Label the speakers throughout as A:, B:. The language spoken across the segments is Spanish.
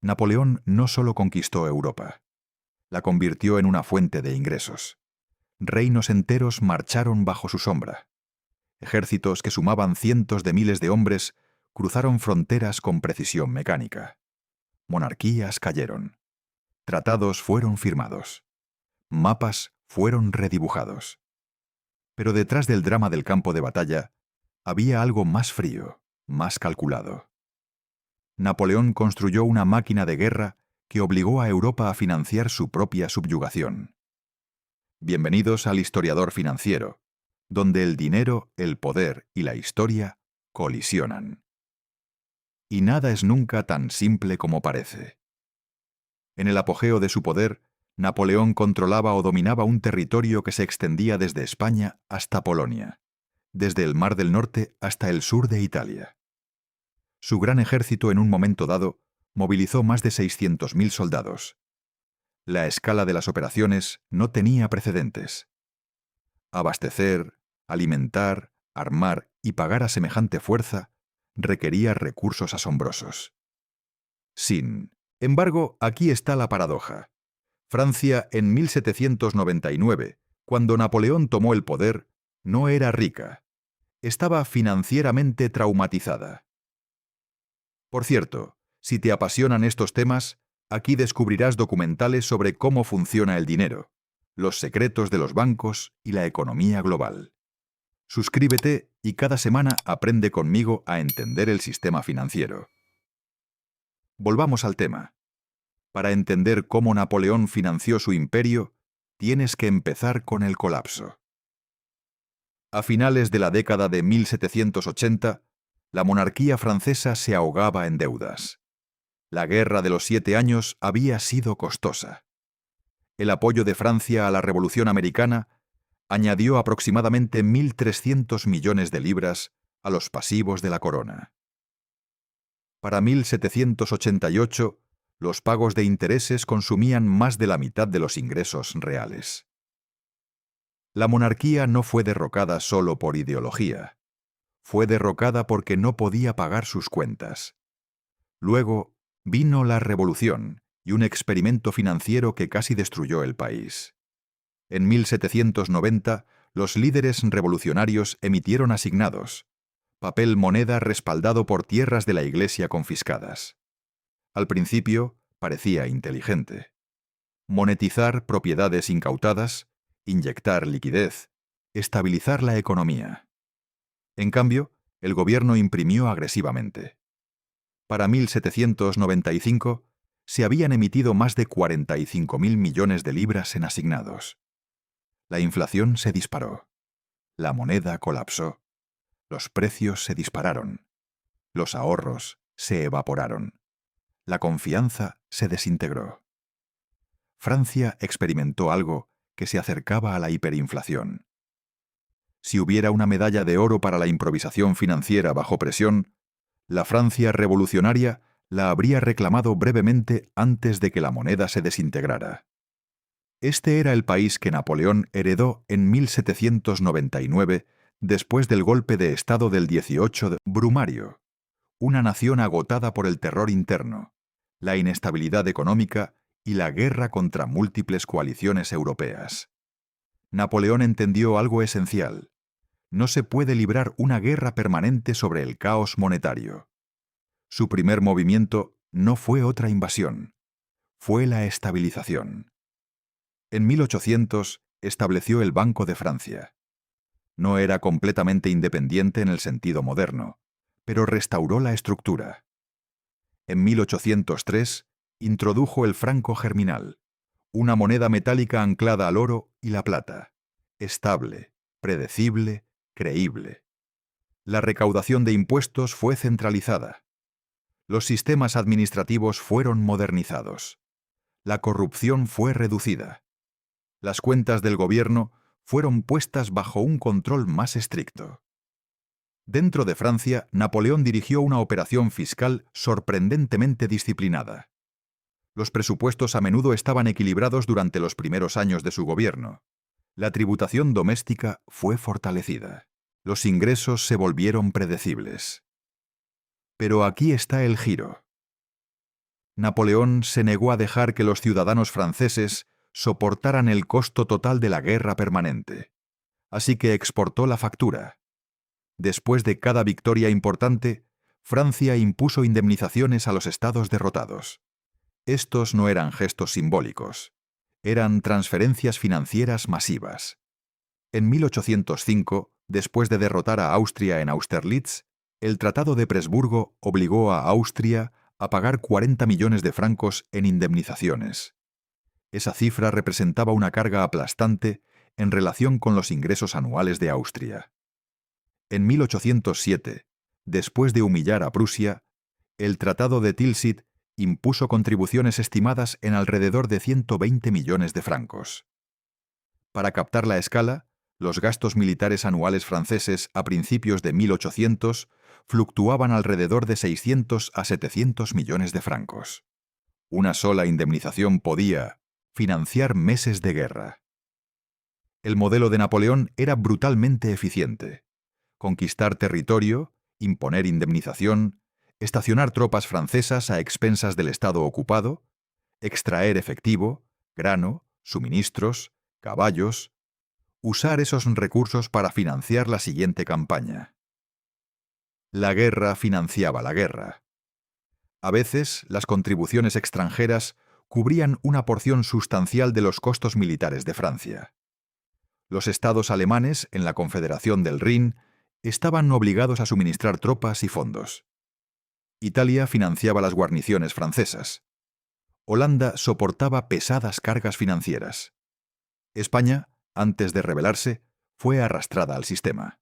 A: Napoleón no solo conquistó Europa, la convirtió en una fuente de ingresos. Reinos enteros marcharon bajo su sombra. Ejércitos que sumaban cientos de miles de hombres cruzaron fronteras con precisión mecánica. Monarquías cayeron. Tratados fueron firmados. Mapas fueron redibujados. Pero detrás del drama del campo de batalla había algo más frío, más calculado. Napoleón construyó una máquina de guerra que obligó a Europa a financiar su propia subyugación. Bienvenidos al historiador financiero, donde el dinero, el poder y la historia colisionan. Y nada es nunca tan simple como parece. En el apogeo de su poder, Napoleón controlaba o dominaba un territorio que se extendía desde España hasta Polonia, desde el Mar del Norte hasta el sur de Italia. Su gran ejército en un momento dado movilizó más de 600.000 soldados. La escala de las operaciones no tenía precedentes. Abastecer, alimentar, armar y pagar a semejante fuerza requería recursos asombrosos. Sin embargo, aquí está la paradoja. Francia, en 1799, cuando Napoleón tomó el poder, no era rica. Estaba financieramente traumatizada. Por cierto, si te apasionan estos temas, aquí descubrirás documentales sobre cómo funciona el dinero, los secretos de los bancos y la economía global. Suscríbete y cada semana aprende conmigo a entender el sistema financiero. Volvamos al tema. Para entender cómo Napoleón financió su imperio, tienes que empezar con el colapso. A finales de la década de 1780, la monarquía francesa se ahogaba en deudas. La Guerra de los 7 Años había sido costosa. El apoyo de Francia a la Revolución Americana añadió aproximadamente 1.300 millones de libras a los pasivos de la corona. Para 1788, los pagos de intereses consumían más de la mitad de los ingresos reales. La monarquía no fue derrocada solo por ideología. Fue derrocada porque no podía pagar sus cuentas. Luego vino la Revolución y un experimento financiero que casi destruyó el país. En 1790, los líderes revolucionarios emitieron asignados, papel moneda respaldado por tierras de la Iglesia confiscadas. Al principio, parecía inteligente. Monetizar propiedades incautadas, inyectar liquidez, estabilizar la economía. En cambio, el gobierno imprimió agresivamente. Para 1795, se habían emitido más de 45.000 millones de libras en asignados. La inflación se disparó. La moneda colapsó. Los precios se dispararon. Los ahorros se evaporaron. La confianza se desintegró. Francia experimentó algo que se acercaba a la hiperinflación. Si hubiera una medalla de oro para la improvisación financiera bajo presión, la Francia revolucionaria la habría reclamado brevemente antes de que la moneda se desintegrara. Este era el país que Napoleón heredó en 1799 después del golpe de Estado del 18 de Brumario, una nación agotada por el terror interno, la inestabilidad económica y la guerra contra múltiples coaliciones europeas. Napoleón entendió algo esencial. No se puede librar una guerra permanente sobre el caos monetario. Su primer movimiento no fue otra invasión, fue la estabilización. En 1800 estableció el Banco de Francia. No era completamente independiente en el sentido moderno, pero restauró la estructura. En 1803 introdujo el franco germinal, una moneda metálica anclada al oro y la plata, estable, predecible, creíble. La recaudación de impuestos fue centralizada. Los sistemas administrativos fueron modernizados. La corrupción fue reducida. Las cuentas del gobierno fueron puestas bajo un control más estricto. Dentro de Francia, Napoleón dirigió una operación fiscal sorprendentemente disciplinada. Los presupuestos a menudo estaban equilibrados durante los primeros años de su gobierno. La tributación doméstica fue fortalecida. Los ingresos se volvieron predecibles. Pero aquí está el giro. Napoleón se negó a dejar que los ciudadanos franceses soportaran el costo total de la guerra permanente. Así que exportó la factura. Después de cada victoria importante, Francia impuso indemnizaciones a los estados derrotados. Estos no eran gestos simbólicos, eran transferencias financieras masivas. En 1805, después de derrotar a Austria en Austerlitz, el Tratado de Presburgo obligó a Austria a pagar 40 millones de francos en indemnizaciones. Esa cifra representaba una carga aplastante en relación con los ingresos anuales de Austria. En 1807, después de humillar a Prusia, el Tratado de Tilsit impuso contribuciones estimadas en alrededor de 120 millones de francos. Para captar la escala, los gastos militares anuales franceses a principios de 1800 fluctuaban alrededor de 600 a 700 millones de francos. Una sola indemnización podía financiar meses de guerra. El modelo de Napoleón era brutalmente eficiente. Conquistar territorio, imponer indemnización, estacionar tropas francesas a expensas del Estado ocupado, extraer efectivo, grano, suministros, caballos, usar esos recursos para financiar la siguiente campaña. La guerra financiaba la guerra. A veces, las contribuciones extranjeras cubrían una porción sustancial de los costos militares de Francia. Los estados alemanes, en la Confederación del Rin, estaban obligados a suministrar tropas y fondos. Italia financiaba las guarniciones francesas. Holanda soportaba pesadas cargas financieras. España, antes de rebelarse, fue arrastrada al sistema.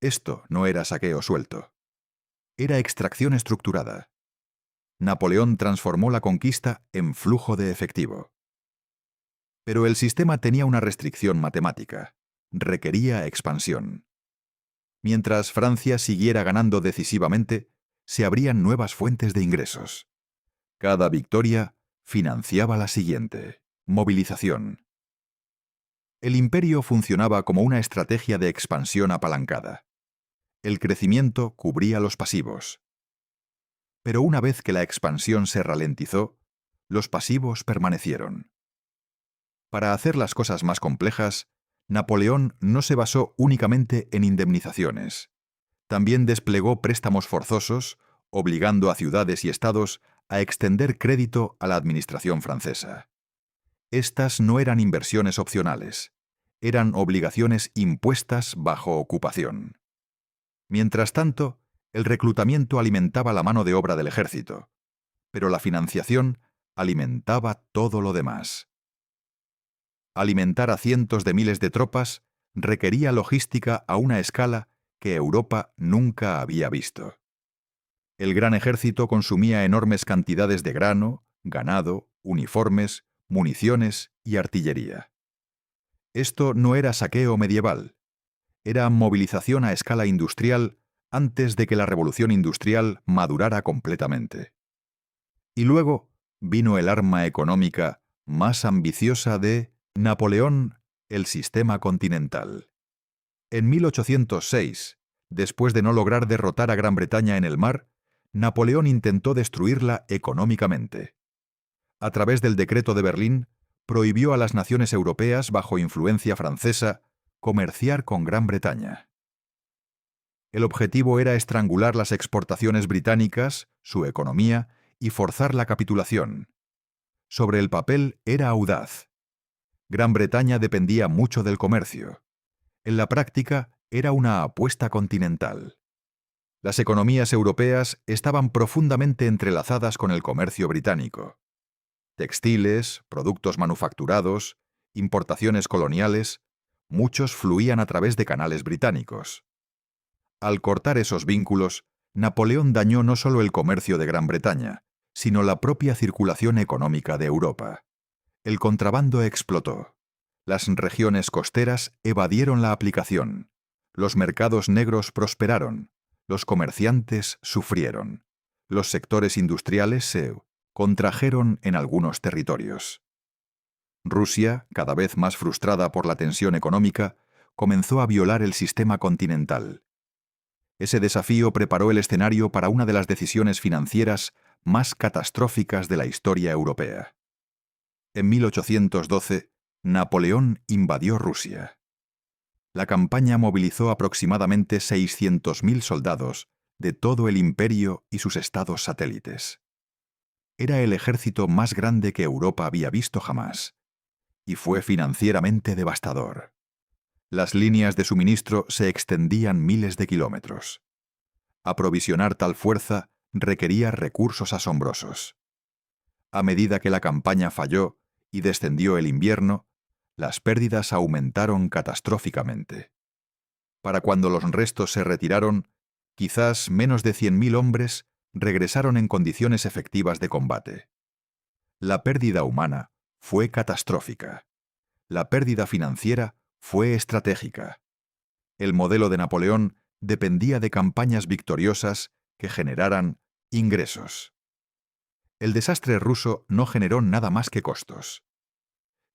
A: Esto no era saqueo suelto. Era extracción estructurada. Napoleón transformó la conquista en flujo de efectivo. Pero el sistema tenía una restricción matemática. Requería expansión. Mientras Francia siguiera ganando decisivamente, se abrían nuevas fuentes de ingresos. Cada victoria financiaba la siguiente. Movilización. El imperio funcionaba como una estrategia de expansión apalancada. El crecimiento cubría los pasivos. Pero una vez que la expansión se ralentizó, los pasivos permanecieron. Para hacer las cosas más complejas, Napoleón no se basó únicamente en indemnizaciones. También desplegó préstamos forzosos, obligando a ciudades y estados a extender crédito a la administración francesa. Estas no eran inversiones opcionales, eran obligaciones impuestas bajo ocupación. Mientras tanto, el reclutamiento alimentaba la mano de obra del ejército, pero la financiación alimentaba todo lo demás. Alimentar a cientos de miles de tropas requería logística a una escala que Europa nunca había visto. El gran ejército consumía enormes cantidades de grano, ganado, uniformes, municiones y artillería. Esto no era saqueo medieval, era movilización a escala industrial antes de que la revolución industrial madurara completamente. Y luego vino el arma económica más ambiciosa de Napoleón, el sistema continental. En 1806, después de no lograr derrotar a Gran Bretaña en el mar, Napoleón intentó destruirla económicamente. A través del Decreto de Berlín, prohibió a las naciones europeas bajo influencia francesa comerciar con Gran Bretaña. El objetivo era estrangular las exportaciones británicas, su economía, y forzar la capitulación. Sobre el papel era audaz. Gran Bretaña dependía mucho del comercio. En la práctica, era una apuesta continental. Las economías europeas estaban profundamente entrelazadas con el comercio británico. Textiles, productos manufacturados, importaciones coloniales, muchos fluían a través de canales británicos. Al cortar esos vínculos, Napoleón dañó no solo el comercio de Gran Bretaña, sino la propia circulación económica de Europa. El contrabando explotó. Las regiones costeras evadieron la aplicación. Los mercados negros prosperaron. Los comerciantes sufrieron. Los sectores industriales se contrajeron en algunos territorios. Rusia, cada vez más frustrada por la tensión económica, comenzó a violar el sistema continental. Ese desafío preparó el escenario para una de las decisiones financieras más catastróficas de la historia europea. En 1812, Napoleón invadió Rusia. La campaña movilizó aproximadamente 600.000 soldados de todo el imperio y sus estados satélites. Era el ejército más grande que Europa había visto jamás, y fue financieramente devastador. Las líneas de suministro se extendían miles de kilómetros. Aprovisionar tal fuerza requería recursos asombrosos. A medida que la campaña falló y descendió el invierno, las pérdidas aumentaron catastróficamente. Para cuando los restos se retiraron, quizás menos de 100.000 hombres regresaron en condiciones efectivas de combate. La pérdida humana fue catastrófica. La pérdida financiera fue estratégica. El modelo de Napoleón dependía de campañas victoriosas que generaran ingresos. El desastre ruso no generó nada más que costos.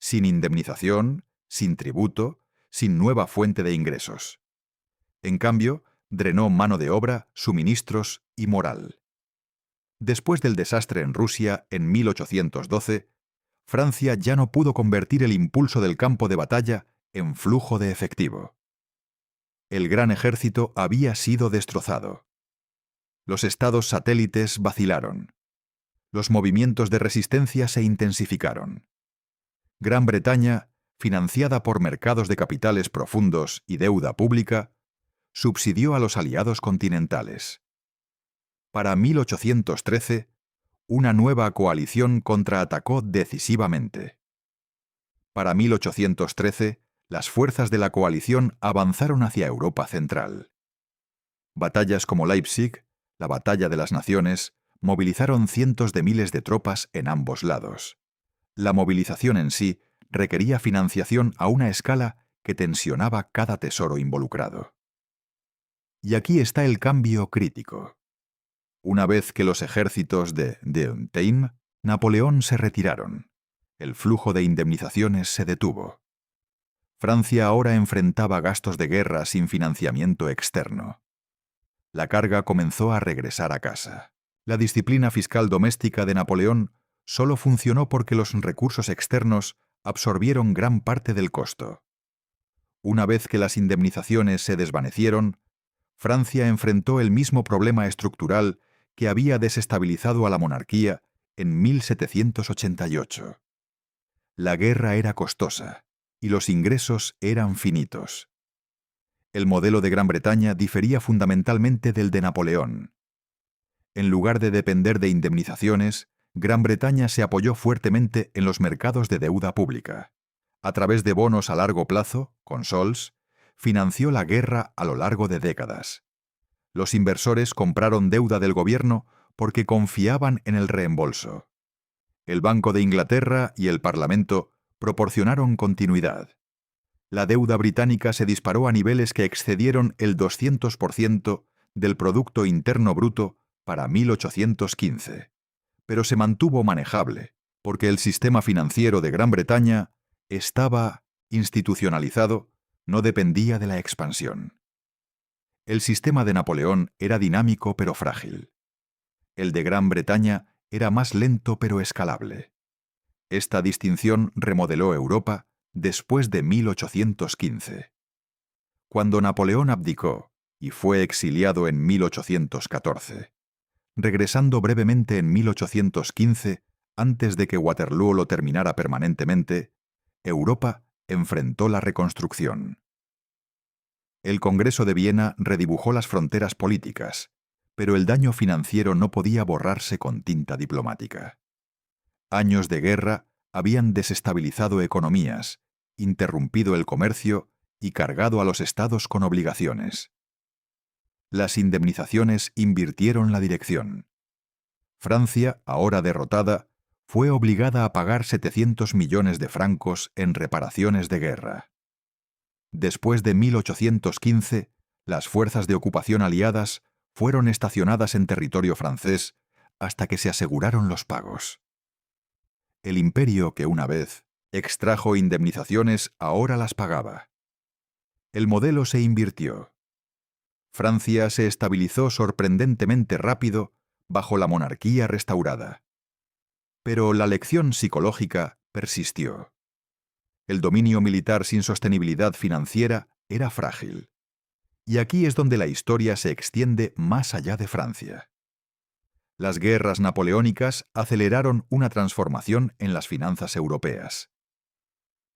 A: Sin indemnización, sin tributo, sin nueva fuente de ingresos. En cambio, drenó mano de obra, suministros y moral. Después del desastre en Rusia en 1812, Francia ya no pudo convertir el impulso del campo de batalla en flujo de efectivo. El gran ejército había sido destrozado. Los estados satélites vacilaron. Los movimientos de resistencia se intensificaron. Gran Bretaña, financiada por mercados de capitales profundos y deuda pública, subsidió a los aliados continentales. Para 1813, una nueva coalición contraatacó decisivamente. Para 1813, las fuerzas de la coalición avanzaron hacia Europa central. Batallas como Leipzig, la Batalla de las Naciones, movilizaron cientos de miles de tropas en ambos lados. La movilización en sí requería financiación a una escala que tensionaba cada tesoro involucrado. Y aquí está el cambio crítico. Una vez que los ejércitos de D'Enghien, Napoleón se retiraron, el flujo de indemnizaciones se detuvo. Francia ahora enfrentaba gastos de guerra sin financiamiento externo. La carga comenzó a regresar a casa. La disciplina fiscal doméstica de Napoleón solo funcionó porque los recursos externos absorbieron gran parte del costo. Una vez que las indemnizaciones se desvanecieron, Francia enfrentó el mismo problema estructural que había desestabilizado a la monarquía en 1788. La guerra era costosa y los ingresos eran finitos. El modelo de Gran Bretaña difería fundamentalmente del de Napoleón. En lugar de depender de indemnizaciones, Gran Bretaña se apoyó fuertemente en los mercados de deuda pública. A través de bonos a largo plazo, consols, financió la guerra a lo largo de décadas. Los inversores compraron deuda del gobierno porque confiaban en el reembolso. El Banco de Inglaterra y el Parlamento proporcionaron continuidad. La deuda británica se disparó a niveles que excedieron el 200% del Producto Interno Bruto para 1815, pero se mantuvo manejable, porque el sistema financiero de Gran Bretaña estaba institucionalizado, no dependía de la expansión. El sistema de Napoleón era dinámico pero frágil. El de Gran Bretaña era más lento pero escalable. Esta distinción remodeló Europa después de 1815. Cuando Napoleón abdicó y fue exiliado en 1814, regresando brevemente en 1815, antes de que Waterloo lo terminara permanentemente, Europa enfrentó la reconstrucción. El Congreso de Viena redibujó las fronteras políticas, pero el daño financiero no podía borrarse con tinta diplomática. Años de guerra habían desestabilizado economías, interrumpido el comercio y cargado a los estados con obligaciones. Las indemnizaciones invirtieron la dirección. Francia, ahora derrotada, fue obligada a pagar 700 millones de francos en reparaciones de guerra. Después de 1815, las fuerzas de ocupación aliadas fueron estacionadas en territorio francés hasta que se aseguraron los pagos. El imperio que una vez extrajo indemnizaciones ahora las pagaba. El modelo se invirtió. Francia se estabilizó sorprendentemente rápido bajo la monarquía restaurada. Pero la lección psicológica persistió. El dominio militar sin sostenibilidad financiera era frágil. Y aquí es donde la historia se extiende más allá de Francia. Las guerras napoleónicas aceleraron una transformación en las finanzas europeas.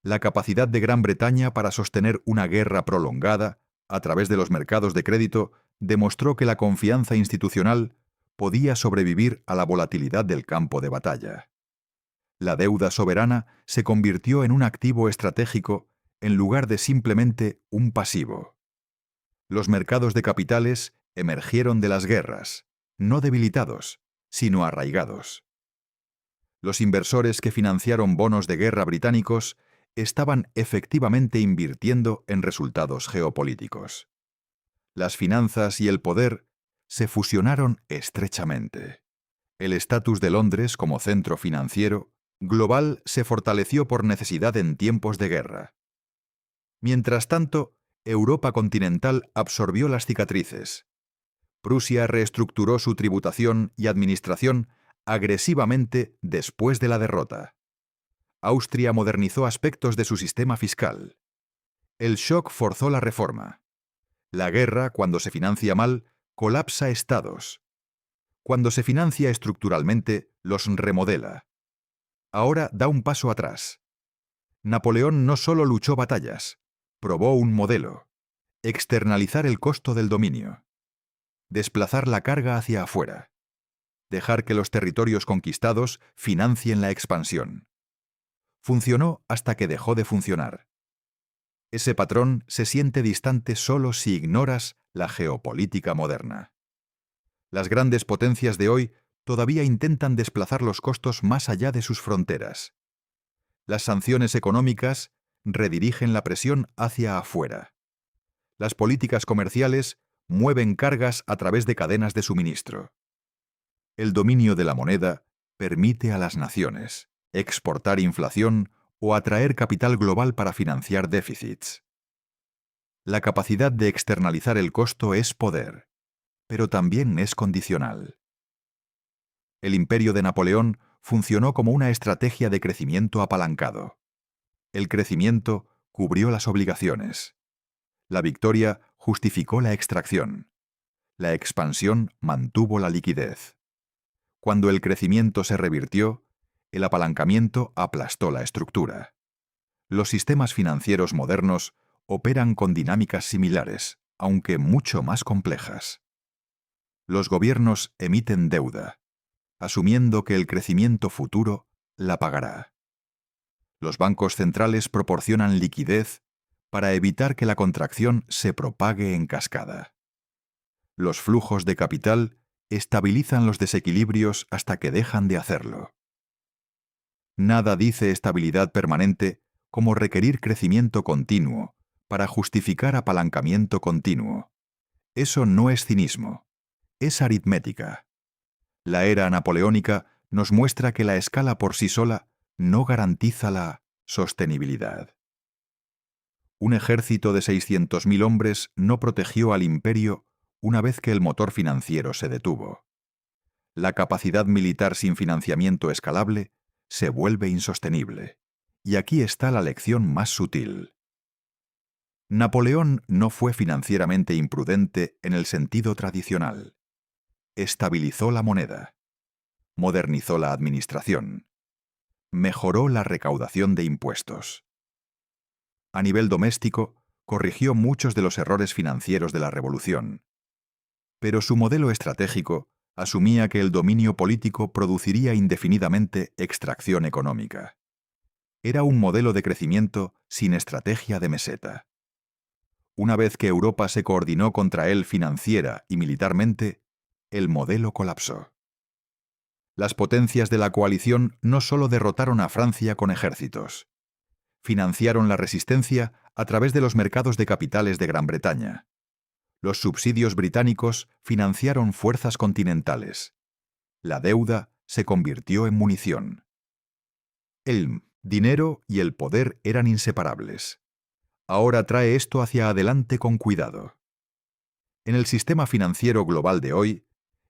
A: La capacidad de Gran Bretaña para sostener una guerra prolongada a través de los mercados de crédito demostró que la confianza institucional podía sobrevivir a la volatilidad del campo de batalla. La deuda soberana se convirtió en un activo estratégico en lugar de simplemente un pasivo. Los mercados de capitales emergieron de las guerras, no debilitados, sino arraigados. Los inversores que financiaron bonos de guerra británicos estaban efectivamente invirtiendo en resultados geopolíticos. Las finanzas y el poder se fusionaron estrechamente. El estatus de Londres como centro financiero global se fortaleció por necesidad en tiempos de guerra. Mientras tanto, Europa continental absorbió las cicatrices. Prusia reestructuró su tributación y administración agresivamente después de la derrota. Austria modernizó aspectos de su sistema fiscal. El shock forzó la reforma. La guerra, cuando se financia mal, colapsa estados. Cuando se financia estructuralmente, los remodela. Ahora da un paso atrás. Napoleón no solo luchó batallas, probó un modelo: externalizar el costo del dominio, desplazar la carga hacia afuera, dejar que los territorios conquistados financien la expansión. Funcionó hasta que dejó de funcionar. Ese patrón se siente distante solo si ignoras la geopolítica moderna. Las grandes potencias de hoy todavía intentan desplazar los costos más allá de sus fronteras. Las sanciones económicas redirigen la presión hacia afuera. Las políticas comerciales mueven cargas a través de cadenas de suministro. El dominio de la moneda permite a las naciones exportar inflación o atraer capital global para financiar déficits. La capacidad de externalizar el costo es poder, pero también es condicional. El imperio de Napoleón funcionó como una estrategia de crecimiento apalancado. El crecimiento cubrió las obligaciones. La victoria justificó la extracción. La expansión mantuvo la liquidez. Cuando el crecimiento se revirtió, el apalancamiento aplastó la estructura. Los sistemas financieros modernos operan con dinámicas similares, aunque mucho más complejas. Los gobiernos emiten deuda, asumiendo que el crecimiento futuro la pagará. Los bancos centrales proporcionan liquidez para evitar que la contracción se propague en cascada. Los flujos de capital estabilizan los desequilibrios hasta que dejan de hacerlo. Nada dice estabilidad permanente como requerir crecimiento continuo para justificar apalancamiento continuo. Eso no es cinismo, es aritmética. La era napoleónica nos muestra que la escala por sí sola no garantiza la sostenibilidad. Un ejército de 600.000 hombres no protegió al imperio una vez que el motor financiero se detuvo. La capacidad militar sin financiamiento escalable se vuelve insostenible. Y aquí está la lección más sutil. Napoleón no fue financieramente imprudente en el sentido tradicional. Estabilizó la moneda, modernizó la administración, mejoró la recaudación de impuestos. A nivel doméstico, corrigió muchos de los errores financieros de la Revolución. Pero su modelo estratégico asumía que el dominio político produciría indefinidamente extracción económica. Era un modelo de crecimiento sin estrategia de meseta. Una vez que Europa se coordinó contra él financiera y militarmente, el modelo colapsó. Las potencias de la coalición no solo derrotaron a Francia con ejércitos, financiaron la resistencia a través de los mercados de capitales de Gran Bretaña. Los subsidios británicos financiaron fuerzas continentales. La deuda se convirtió en munición. El dinero y el poder eran inseparables. Ahora trae esto hacia adelante con cuidado. En el sistema financiero global de hoy,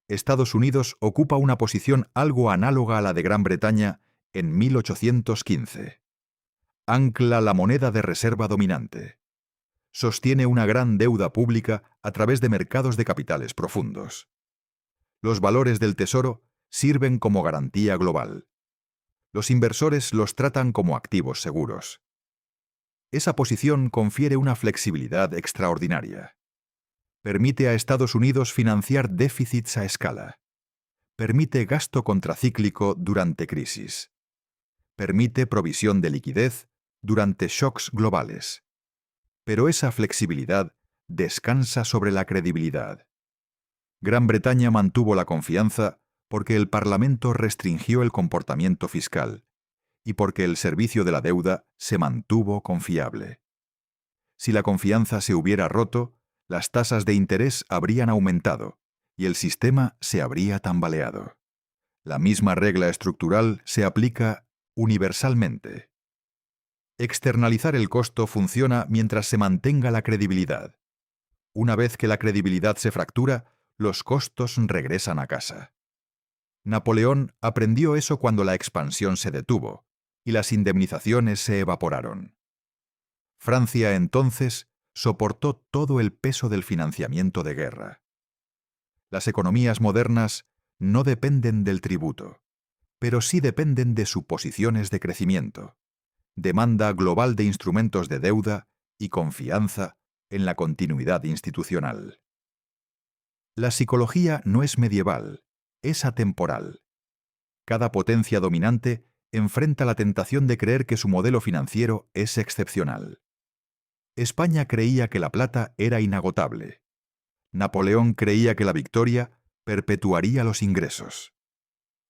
A: Estados Unidos ocupa una posición algo análoga a la de Gran Bretaña en 1815. Ancla la moneda de reserva dominante. Sostiene una gran deuda pública a través de mercados de capitales profundos. Los valores del tesoro sirven como garantía global. Los inversores los tratan como activos seguros. Esa posición confiere una flexibilidad extraordinaria. Permite a Estados Unidos financiar déficits a escala. Permite gasto contracíclico durante crisis. Permite provisión de liquidez durante shocks globales. Pero esa flexibilidad descansa sobre la credibilidad. Gran Bretaña mantuvo la confianza porque el Parlamento restringió el comportamiento fiscal y porque el servicio de la deuda se mantuvo confiable. Si la confianza se hubiera roto, las tasas de interés habrían aumentado y el sistema se habría tambaleado. La misma regla estructural se aplica universalmente. Externalizar el costo funciona mientras se mantenga la credibilidad. Una vez que la credibilidad se fractura, los costos regresan a casa. Napoleón aprendió eso cuando la expansión se detuvo y las indemnizaciones se evaporaron. Francia entonces soportó todo el peso del financiamiento de guerra. Las economías modernas no dependen del tributo, pero sí dependen de suposiciones de crecimiento, demanda global de instrumentos de deuda y confianza en la continuidad institucional. La psicología no es medieval, es atemporal. Cada potencia dominante enfrenta la tentación de creer que su modelo financiero es excepcional. España creía que la plata era inagotable. Napoleón creía que la victoria perpetuaría los ingresos.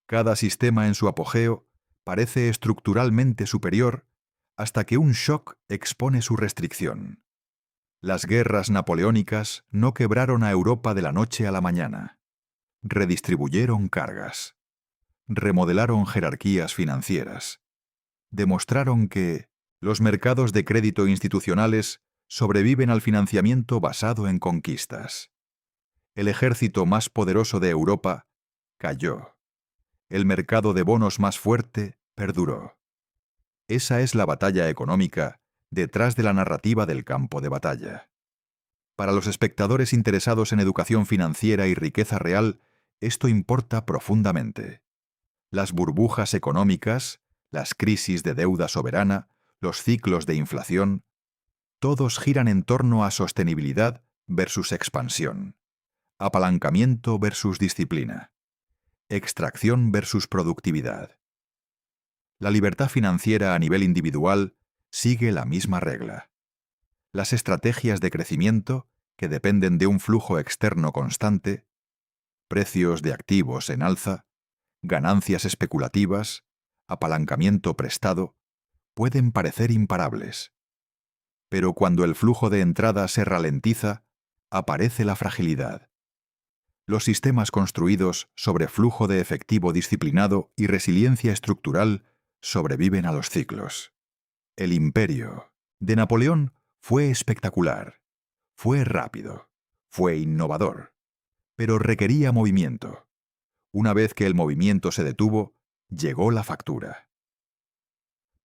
A: Cada sistema en su apogeo parece estructuralmente superior hasta que un shock expone su restricción. Las guerras napoleónicas no quebraron a Europa de la noche a la mañana. Redistribuyeron cargas. Remodelaron jerarquías financieras. Demostraron que los mercados de crédito institucionales sobreviven al financiamiento basado en conquistas. El ejército más poderoso de Europa cayó. El mercado de bonos más fuerte perduró. Esa es la batalla económica detrás de la narrativa del campo de batalla. Para los espectadores interesados en educación financiera y riqueza real, esto importa profundamente. Las burbujas económicas, las crisis de deuda soberana, los ciclos de inflación, todos giran en torno a sostenibilidad versus expansión, apalancamiento versus disciplina, extracción versus productividad. La libertad financiera a nivel individual sigue la misma regla. Las estrategias de crecimiento, que dependen de un flujo externo constante, precios de activos en alza, ganancias especulativas, apalancamiento prestado, pueden parecer imparables. Pero cuando el flujo de entrada se ralentiza, aparece la fragilidad. Los sistemas construidos sobre flujo de efectivo disciplinado y resiliencia estructural sobreviven a los ciclos. El imperio de Napoleón fue espectacular, fue rápido, fue innovador, pero requería movimiento. Una vez que el movimiento se detuvo, llegó la factura.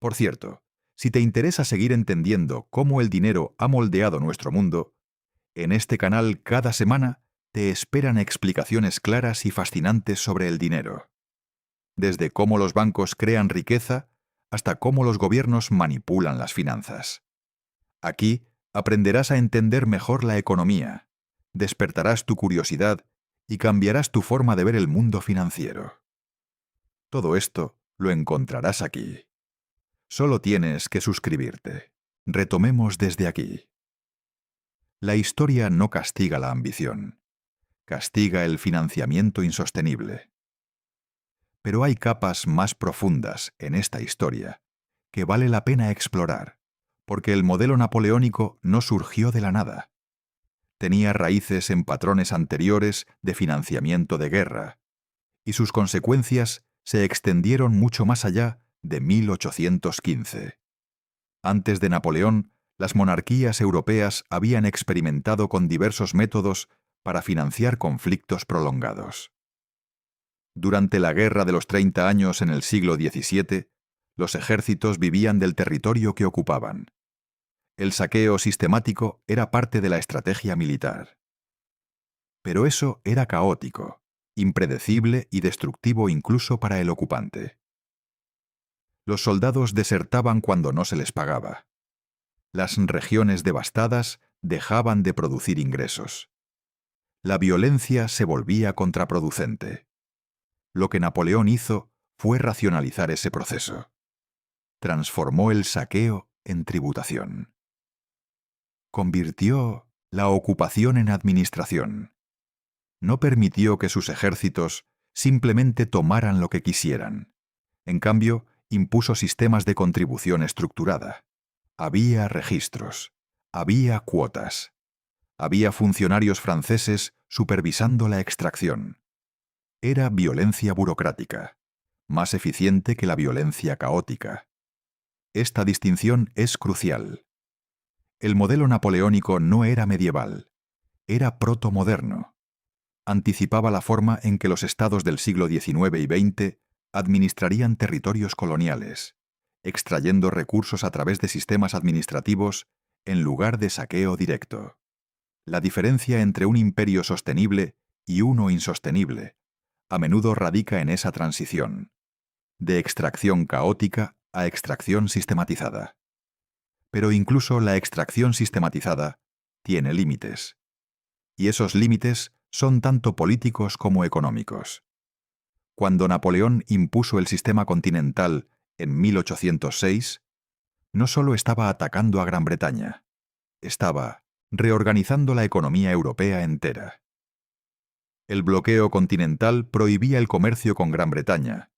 A: Por cierto, si te interesa seguir entendiendo cómo el dinero ha moldeado nuestro mundo, en este canal cada semana te esperan explicaciones claras y fascinantes sobre el dinero. Desde cómo los bancos crean riqueza hasta cómo los gobiernos manipulan las finanzas. Aquí aprenderás a entender mejor la economía, despertarás tu curiosidad y cambiarás tu forma de ver el mundo financiero. Todo esto lo encontrarás aquí. Solo tienes que suscribirte. Retomemos desde aquí. La historia no castiga la ambición, castiga el financiamiento insostenible. Pero hay capas más profundas en esta historia que vale la pena explorar, porque el modelo napoleónico no surgió de la nada. Tenía raíces en patrones anteriores de financiamiento de guerra, y sus consecuencias se extendieron mucho más allá de 1815. Antes de Napoleón, las monarquías europeas habían experimentado con diversos métodos para financiar conflictos prolongados. Durante la Guerra de los 30 años en el siglo XVII, los ejércitos vivían del territorio que ocupaban. El saqueo sistemático era parte de la estrategia militar. Pero eso era caótico, impredecible y destructivo incluso para el ocupante. Los soldados desertaban cuando no se les pagaba. Las regiones devastadas dejaban de producir ingresos. La violencia se volvía contraproducente. Lo que Napoleón hizo fue racionalizar ese proceso. Transformó el saqueo en tributación. Convirtió la ocupación en administración. No permitió que sus ejércitos simplemente tomaran lo que quisieran. En cambio, impuso sistemas de contribución estructurada. Había registros, había cuotas, había funcionarios franceses supervisando la extracción. Era violencia burocrática, más eficiente que la violencia caótica. Esta distinción es crucial. El modelo napoleónico no era medieval, era protomoderno. Anticipaba la forma en que los estados del siglo XIX y XX administrarían territorios coloniales, extrayendo recursos a través de sistemas administrativos en lugar de saqueo directo. La diferencia entre un imperio sostenible y uno insostenible a menudo radica en esa transición, de extracción caótica a extracción sistematizada. Pero incluso la extracción sistematizada tiene límites. Y esos límites son tanto políticos como económicos. Cuando Napoleón impuso el sistema continental en 1806, no solo estaba atacando a Gran Bretaña, estaba reorganizando la economía europea entera. El bloqueo continental prohibía el comercio con Gran Bretaña,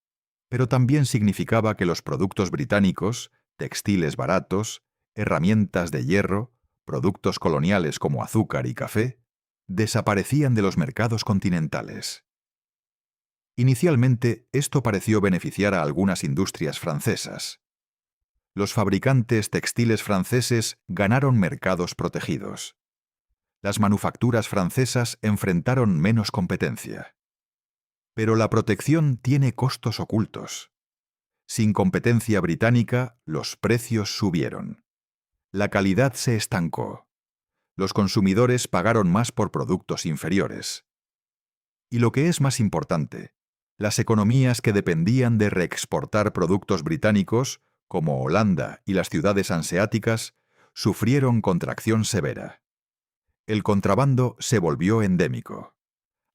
A: pero también significaba que los productos británicos, textiles baratos, herramientas de hierro, productos coloniales como azúcar y café, desaparecían de los mercados continentales. Inicialmente, esto pareció beneficiar a algunas industrias francesas. Los fabricantes textiles franceses ganaron mercados protegidos. Las manufacturas francesas enfrentaron menos competencia. Pero la protección tiene costos ocultos. Sin competencia británica, los precios subieron. La calidad se estancó. Los consumidores pagaron más por productos inferiores. Y lo que es más importante, las economías que dependían de reexportar productos británicos, como Holanda y las ciudades hanseáticas, sufrieron contracción severa. El contrabando se volvió endémico.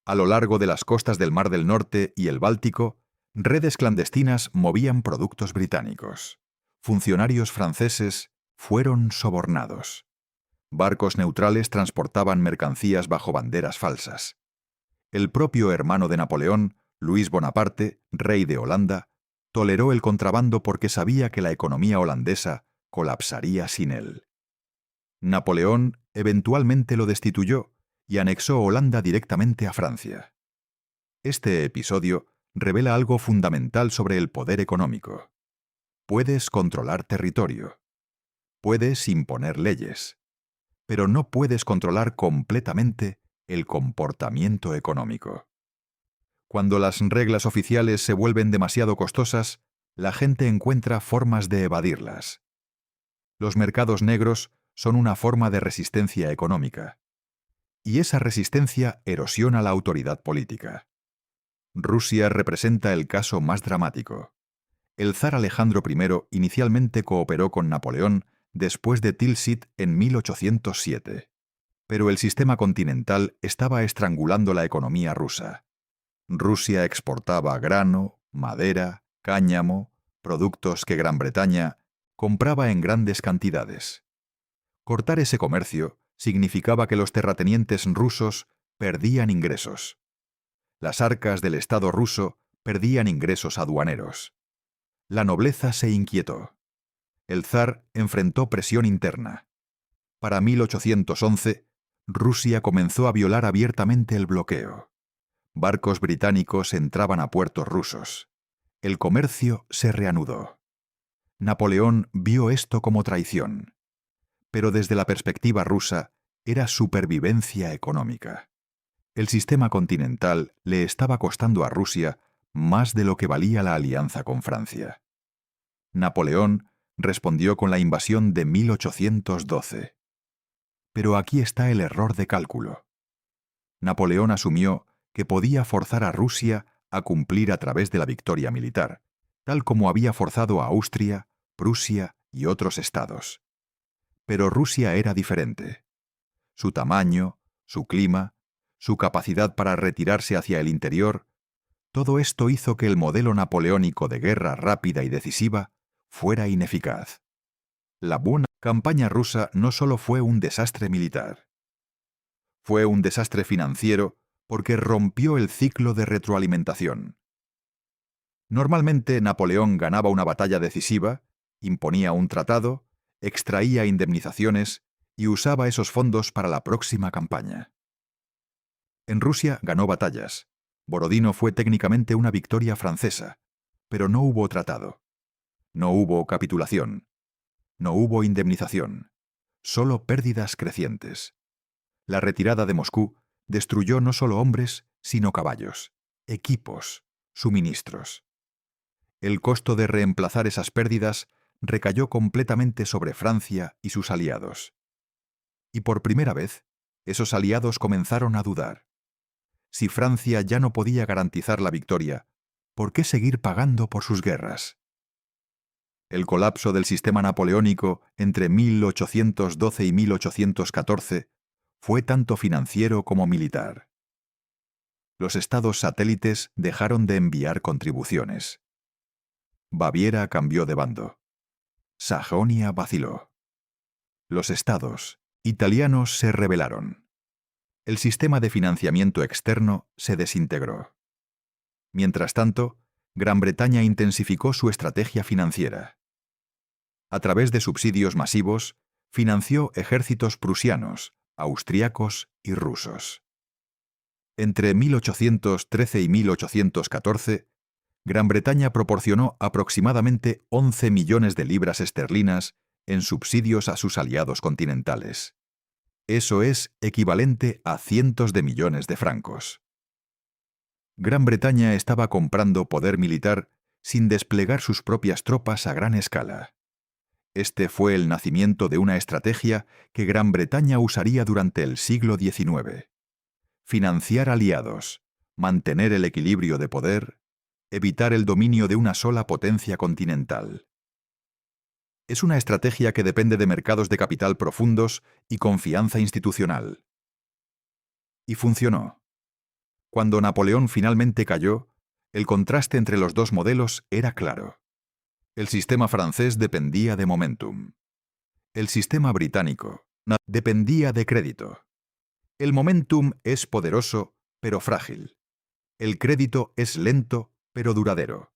A: A lo largo de las costas del Mar del Norte y el Báltico, redes clandestinas movían productos británicos. Funcionarios franceses fueron sobornados. Barcos neutrales transportaban mercancías bajo banderas falsas. El propio hermano de Napoleón, Luis Bonaparte, rey de Holanda, toleró el contrabando porque sabía que la economía holandesa colapsaría sin él. Napoleón eventualmente lo destituyó y anexó Holanda directamente a Francia. Este episodio revela algo fundamental sobre el poder económico. Puedes controlar territorio. Puedes imponer leyes. Pero no puedes controlar completamente el comportamiento económico. Cuando las reglas oficiales se vuelven demasiado costosas, la gente encuentra formas de evadirlas. Los mercados negros son una forma de resistencia económica. Y esa resistencia erosiona la autoridad política. Rusia representa el caso más dramático. El zar Alejandro I inicialmente cooperó con Napoleón después de Tilsit en 1807. Pero el sistema continental estaba estrangulando la economía rusa. Rusia exportaba grano, madera, cáñamo, productos que Gran Bretaña compraba en grandes cantidades. Cortar ese comercio significaba que los terratenientes rusos perdían ingresos. Las arcas del Estado ruso perdían ingresos aduaneros. La nobleza se inquietó. El zar enfrentó presión interna. Para 1811, Rusia comenzó a violar abiertamente el bloqueo. Barcos británicos entraban a puertos rusos. El comercio se reanudó. Napoleón vio esto como traición. Pero desde la perspectiva rusa, era supervivencia económica. El sistema continental le estaba costando a Rusia más de lo que valía la alianza con Francia. Napoleón respondió con la invasión de 1812. Pero aquí está el error de cálculo. Napoleón asumió que podía forzar a Rusia a cumplir a través de la victoria militar, tal como había forzado a Austria, Prusia y otros estados. Pero Rusia era diferente. Su tamaño, su clima, su capacidad para retirarse hacia el interior, todo esto hizo que el modelo napoleónico de guerra rápida y decisiva fuera ineficaz. La buena campaña rusa no solo fue un desastre militar. Fue un desastre financiero porque rompió el ciclo de retroalimentación. Normalmente Napoleón ganaba una batalla decisiva, imponía un tratado, extraía indemnizaciones y usaba esos fondos para la próxima campaña. En Rusia ganó batallas. Borodino fue técnicamente una victoria francesa, pero no hubo tratado. No hubo capitulación. No hubo indemnización. Solo pérdidas crecientes. La retirada de Moscú destruyó no solo hombres, sino caballos, equipos, suministros. El costo de reemplazar esas pérdidas recayó completamente sobre Francia y sus aliados. Y por primera vez, esos aliados comenzaron a dudar. Si Francia ya no podía garantizar la victoria, ¿por qué seguir pagando por sus guerras? El colapso del sistema napoleónico entre 1812 y 1814 fue tanto financiero como militar. Los estados satélites dejaron de enviar contribuciones. Baviera cambió de bando. Sajonia vaciló. Los estados italianos se rebelaron. El sistema de financiamiento externo se desintegró. Mientras tanto, Gran Bretaña intensificó su estrategia financiera. A través de subsidios masivos, financió ejércitos prusianos, austriacos y rusos. Entre 1813 y 1814, Gran Bretaña proporcionó aproximadamente 11 millones de libras esterlinas en subsidios a sus aliados continentales. Eso es equivalente a cientos de millones de francos. Gran Bretaña estaba comprando poder militar sin desplegar sus propias tropas a gran escala. Este fue el nacimiento de una estrategia que Gran Bretaña usaría durante el siglo XIX. Financiar aliados, mantener el equilibrio de poder, evitar el dominio de una sola potencia continental. Es una estrategia que depende de mercados de capital profundos y confianza institucional. Y funcionó. Cuando Napoleón finalmente cayó, el contraste entre los dos modelos era claro. El sistema francés dependía de momentum. El sistema británico dependía de crédito. El momentum es poderoso, pero frágil. El crédito es lento, pero duradero.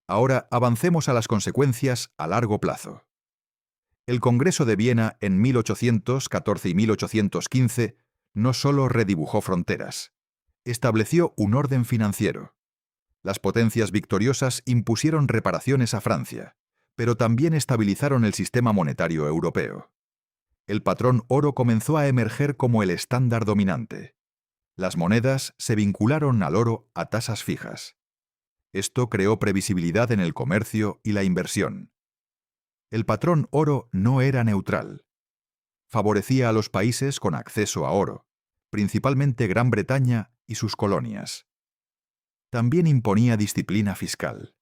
A: Ahora avancemos a las consecuencias a largo plazo. El Congreso de Viena en 1814 y 1815 no solo redibujó fronteras, estableció un orden financiero. Las potencias victoriosas impusieron reparaciones a Francia, pero también estabilizaron el sistema monetario europeo. El patrón oro comenzó a emerger como el estándar dominante. Las monedas se vincularon al oro a tasas fijas. Esto creó previsibilidad en el comercio y la inversión. El patrón oro no era neutral. Favorecía a los países con acceso a oro, principalmente Gran Bretaña y sus colonias. También imponía disciplina fiscal.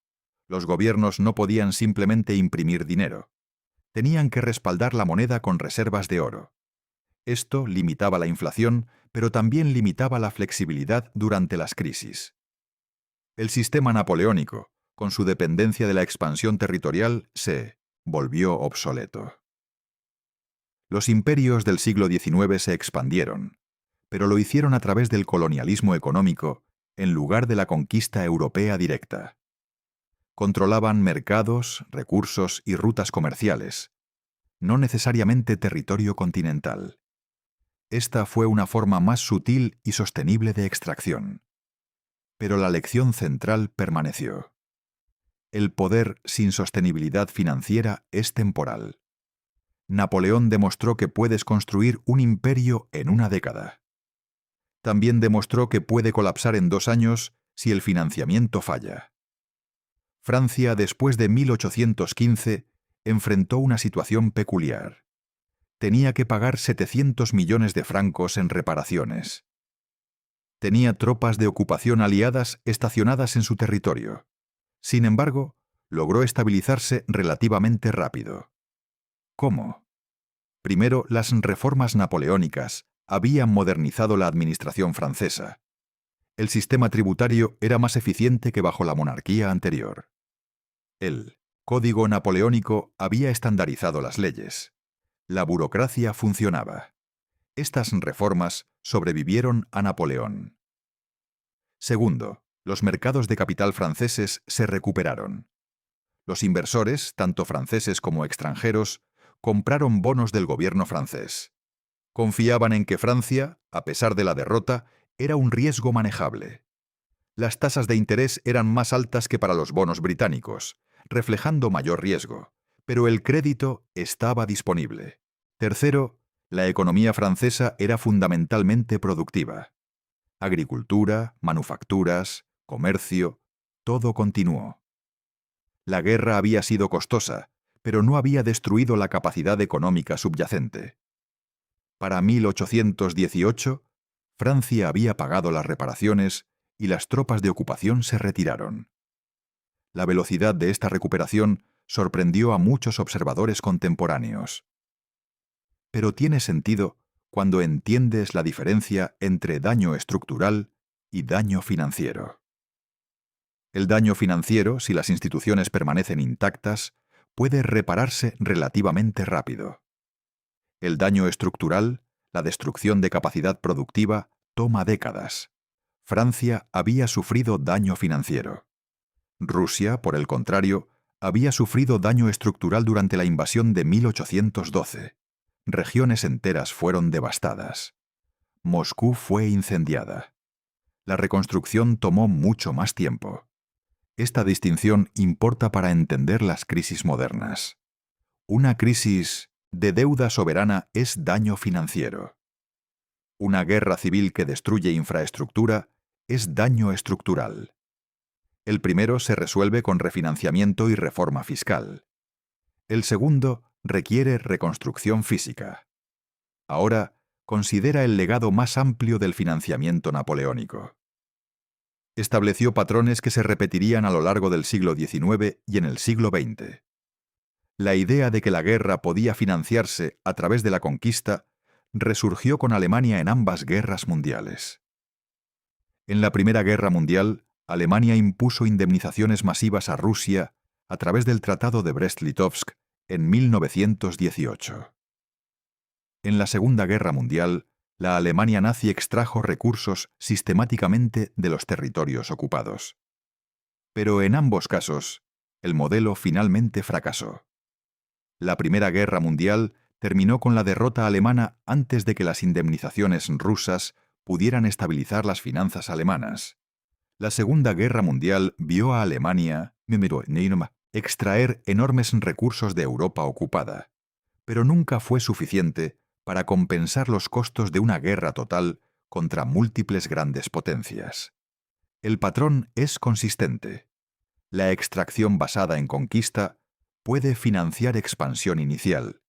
A: Los gobiernos no podían simplemente imprimir dinero. Tenían que respaldar la moneda con reservas de oro. Esto limitaba la inflación, pero también limitaba la flexibilidad durante las crisis. El sistema napoleónico, con su dependencia de la expansión territorial, se volvió obsoleto. Los imperios del siglo XIX se expandieron, pero lo hicieron a través del colonialismo económico en lugar de la conquista europea directa. Controlaban mercados, recursos y rutas comerciales, no necesariamente territorio continental. Esta fue una forma más sutil y sostenible de extracción. Pero la lección central permaneció. El poder sin sostenibilidad financiera es temporal. Napoleón demostró que puedes construir un imperio en una década. También demostró que puede colapsar en 2 años si el financiamiento falla. Francia, después de 1815, enfrentó una situación peculiar. Tenía que pagar 700 millones de francos en reparaciones. Tenía tropas de ocupación aliadas estacionadas en su territorio. Sin embargo, logró estabilizarse relativamente rápido. ¿Cómo? Primero, las reformas napoleónicas habían modernizado la administración francesa. El sistema tributario era más eficiente que bajo la monarquía anterior. El Código Napoleónico había estandarizado las leyes. La burocracia funcionaba. Estas reformas sobrevivieron a Napoleón. Segundo, los mercados de capital franceses se recuperaron. Los inversores, tanto franceses como extranjeros, compraron bonos del gobierno francés. Confiaban en que Francia, a pesar de la derrota, era un riesgo manejable. Las tasas de interés eran más altas que para los bonos británicos, reflejando mayor riesgo, pero el crédito estaba disponible. Tercero, la economía francesa era fundamentalmente productiva. Agricultura, manufacturas, comercio, todo continuó. La guerra había sido costosa, pero no había destruido la capacidad económica subyacente. Para 1818, Francia había pagado las reparaciones y las tropas de ocupación se retiraron. La velocidad de esta recuperación sorprendió a muchos observadores contemporáneos. Pero tiene sentido cuando entiendes la diferencia entre daño estructural y daño financiero. El daño financiero, si las instituciones permanecen intactas, puede repararse relativamente rápido. El daño estructural, la destrucción de capacidad productiva, toma décadas. Francia había sufrido daño financiero. Rusia, por el contrario, había sufrido daño estructural durante la invasión de 1812. Regiones enteras fueron devastadas. Moscú fue incendiada. La reconstrucción tomó mucho más tiempo. Esta distinción importa para entender las crisis modernas. Una crisis de deuda soberana es daño financiero. Una guerra civil que destruye infraestructura es daño estructural. El primero se resuelve con refinanciamiento y reforma fiscal. El segundo requiere reconstrucción física. Ahora, considera el legado más amplio del financiamiento napoleónico. Estableció patrones que se repetirían a lo largo del siglo XIX y en el siglo XX. La idea de que la guerra podía financiarse a través de la conquista resurgió con Alemania en ambas guerras mundiales. En la Primera Guerra Mundial, Alemania impuso indemnizaciones masivas a Rusia a través del Tratado de Brest-Litovsk en 1918. En la Segunda Guerra Mundial, la Alemania nazi extrajo recursos sistemáticamente de los territorios ocupados. Pero en ambos casos, el modelo finalmente fracasó. La Primera Guerra Mundial terminó con la derrota alemana antes de que las indemnizaciones rusas pudieran estabilizar las finanzas alemanas. La Segunda Guerra Mundial vio a Alemania extraer enormes recursos de Europa ocupada, pero nunca fue suficiente para compensar los costos de una guerra total contra múltiples grandes potencias. El patrón es consistente. La extracción basada en conquista puede financiar expansión inicial,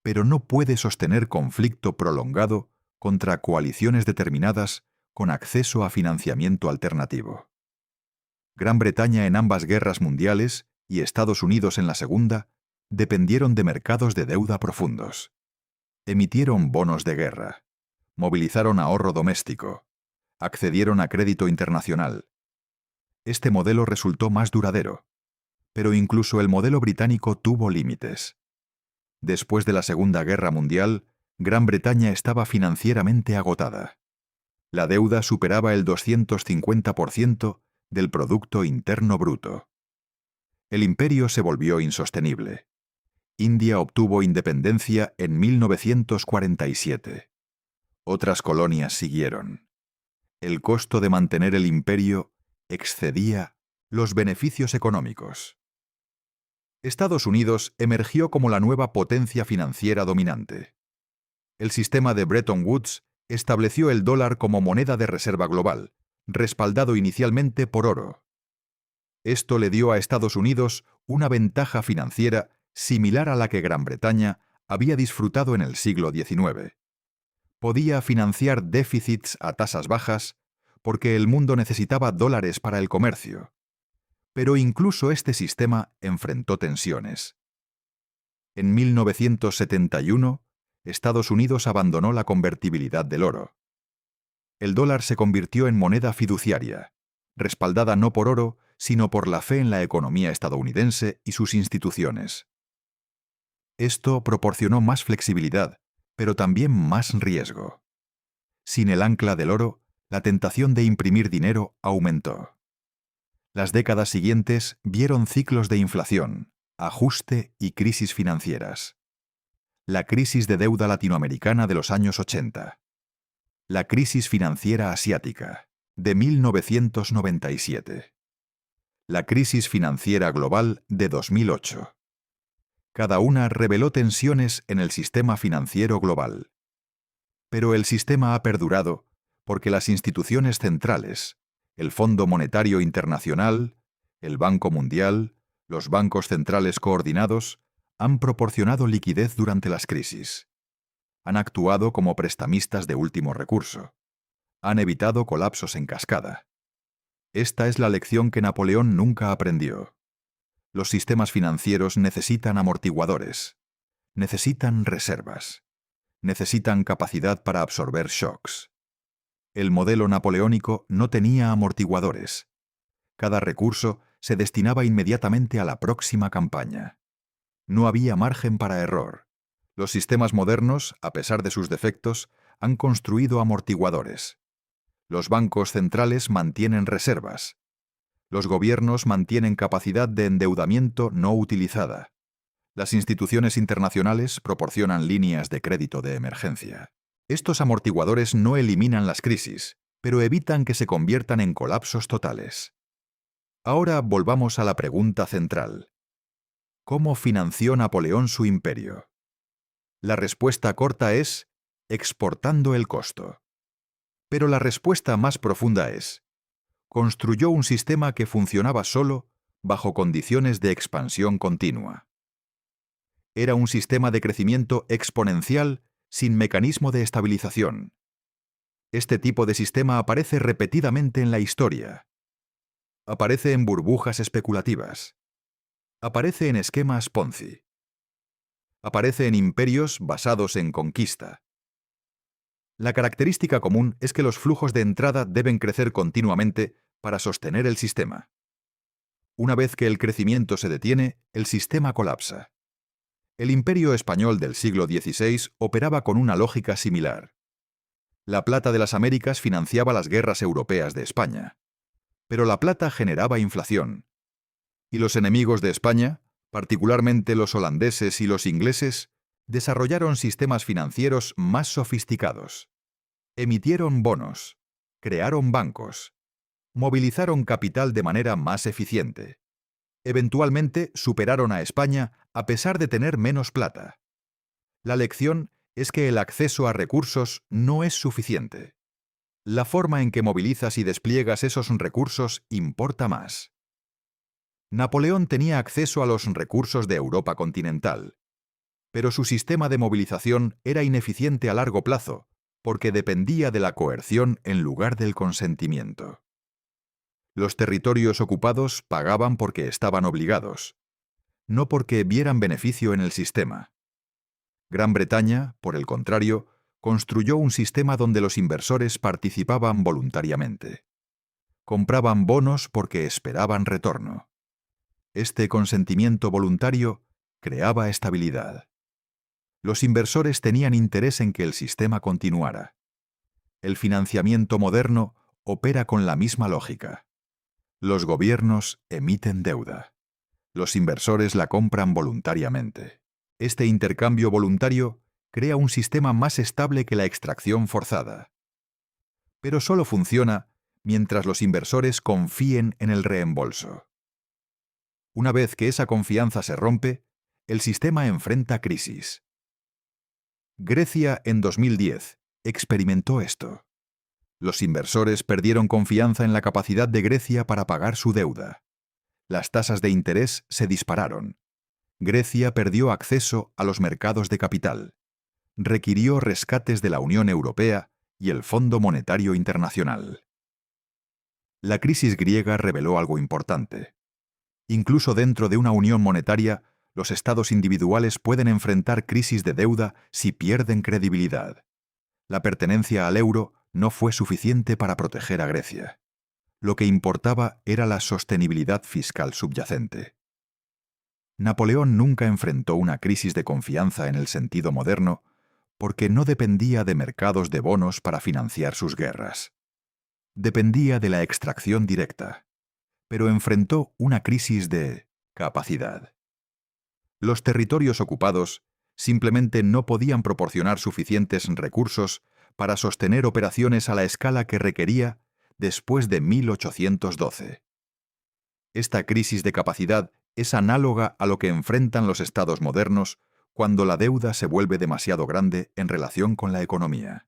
A: pero no puede sostener conflicto prolongado contra coaliciones determinadas con acceso a financiamiento alternativo. Gran Bretaña en ambas guerras mundiales y Estados Unidos en la segunda dependieron de mercados de deuda profundos. Emitieron bonos de guerra, movilizaron ahorro doméstico, accedieron a crédito internacional. Este modelo resultó más duradero, pero incluso el modelo británico tuvo límites. Después de la Segunda Guerra Mundial, Gran Bretaña estaba financieramente agotada. La deuda superaba el 250% del Producto Interno Bruto. El imperio se volvió insostenible. India obtuvo independencia en 1947. Otras colonias siguieron. El costo de mantener el imperio excedía los beneficios económicos. Estados Unidos emergió como la nueva potencia financiera dominante. El sistema de Bretton Woods estableció el dólar como moneda de reserva global, respaldado inicialmente por oro. Esto le dio a Estados Unidos una ventaja financiera similar a la que Gran Bretaña había disfrutado en el siglo XIX. Podía financiar déficits a tasas bajas porque el mundo necesitaba dólares para el comercio. Pero incluso este sistema enfrentó tensiones. En 1971, Estados Unidos abandonó la convertibilidad del oro. El dólar se convirtió en moneda fiduciaria, respaldada no por oro, sino por la fe en la economía estadounidense y sus instituciones. Esto proporcionó más flexibilidad, pero también más riesgo. Sin el ancla del oro, la tentación de imprimir dinero aumentó. Las décadas siguientes vieron ciclos de inflación, ajuste y crisis financieras. La crisis de deuda latinoamericana de los años 80. La crisis financiera asiática, de 1997. La crisis financiera global de 2008. Cada una reveló tensiones en el sistema financiero global. Pero el sistema ha perdurado porque las instituciones centrales, el Fondo Monetario Internacional, el Banco Mundial, los bancos centrales coordinados, han proporcionado liquidez durante las crisis. Han actuado como prestamistas de último recurso. Han evitado colapsos en cascada. Esta es la lección que Napoleón nunca aprendió. Los sistemas financieros necesitan amortiguadores, necesitan reservas, necesitan capacidad para absorber shocks. El modelo napoleónico no tenía amortiguadores. Cada recurso se destinaba inmediatamente a la próxima campaña. No había margen para error. Los sistemas modernos, a pesar de sus defectos, han construido amortiguadores. Los bancos centrales mantienen reservas. Los gobiernos mantienen capacidad de endeudamiento no utilizada. Las instituciones internacionales proporcionan líneas de crédito de emergencia. Estos amortiguadores no eliminan las crisis, pero evitan que se conviertan en colapsos totales. Ahora volvamos a la pregunta central. ¿Cómo financió Napoleón su imperio? La respuesta corta es exportando el costo. Pero la respuesta más profunda es: construyó un sistema que funcionaba solo bajo condiciones de expansión continua. Era un sistema de crecimiento exponencial sin mecanismo de estabilización. Este tipo de sistema aparece repetidamente en la historia. Aparece en burbujas especulativas. Aparece en esquemas Ponzi. Aparece en imperios basados en conquista. La característica común es que los flujos de entrada deben crecer continuamente para sostener el sistema. Una vez que el crecimiento se detiene, el sistema colapsa. El imperio español del siglo XVI operaba con una lógica similar. La plata de las Américas financiaba las guerras europeas de España. Pero la plata generaba inflación. Y los enemigos de España, particularmente los holandeses y los ingleses, desarrollaron sistemas financieros más sofisticados. Emitieron bonos, crearon bancos, movilizaron capital de manera más eficiente. Eventualmente superaron a España a pesar de tener menos plata. La lección es que el acceso a recursos no es suficiente. La forma en que movilizas y despliegas esos recursos importa más. Napoleón tenía acceso a los recursos de Europa continental, pero su sistema de movilización era ineficiente a largo plazo porque dependía de la coerción en lugar del consentimiento. Los territorios ocupados pagaban porque estaban obligados, no porque vieran beneficio en el sistema. Gran Bretaña, por el contrario, construyó un sistema donde los inversores participaban voluntariamente. Compraban bonos porque esperaban retorno. Este consentimiento voluntario creaba estabilidad. Los inversores tenían interés en que el sistema continuara. El financiamiento moderno opera con la misma lógica. Los gobiernos emiten deuda. Los inversores la compran voluntariamente. Este intercambio voluntario crea un sistema más estable que la extracción forzada. Pero solo funciona mientras los inversores confíen en el reembolso. Una vez que esa confianza se rompe, el sistema enfrenta crisis. Grecia en 2010 experimentó esto. Los inversores perdieron confianza en la capacidad de Grecia para pagar su deuda. Las tasas de interés se dispararon. Grecia perdió acceso a los mercados de capital. Requirió rescates de la Unión Europea y el Fondo Monetario Internacional. La crisis griega reveló algo importante. Incluso dentro de una unión monetaria, los estados individuales pueden enfrentar crisis de deuda si pierden credibilidad. La pertenencia al euro no fue suficiente para proteger a Grecia. Lo que importaba era la sostenibilidad fiscal subyacente. Napoleón nunca enfrentó una crisis de confianza en el sentido moderno porque no dependía de mercados de bonos para financiar sus guerras. Dependía de la extracción directa, pero enfrentó una crisis de capacidad. Los territorios ocupados simplemente no podían proporcionar suficientes recursos para sostener operaciones a la escala que requería después de 1812. Esta crisis de capacidad es análoga a lo que enfrentan los estados modernos cuando la deuda se vuelve demasiado grande en relación con la economía.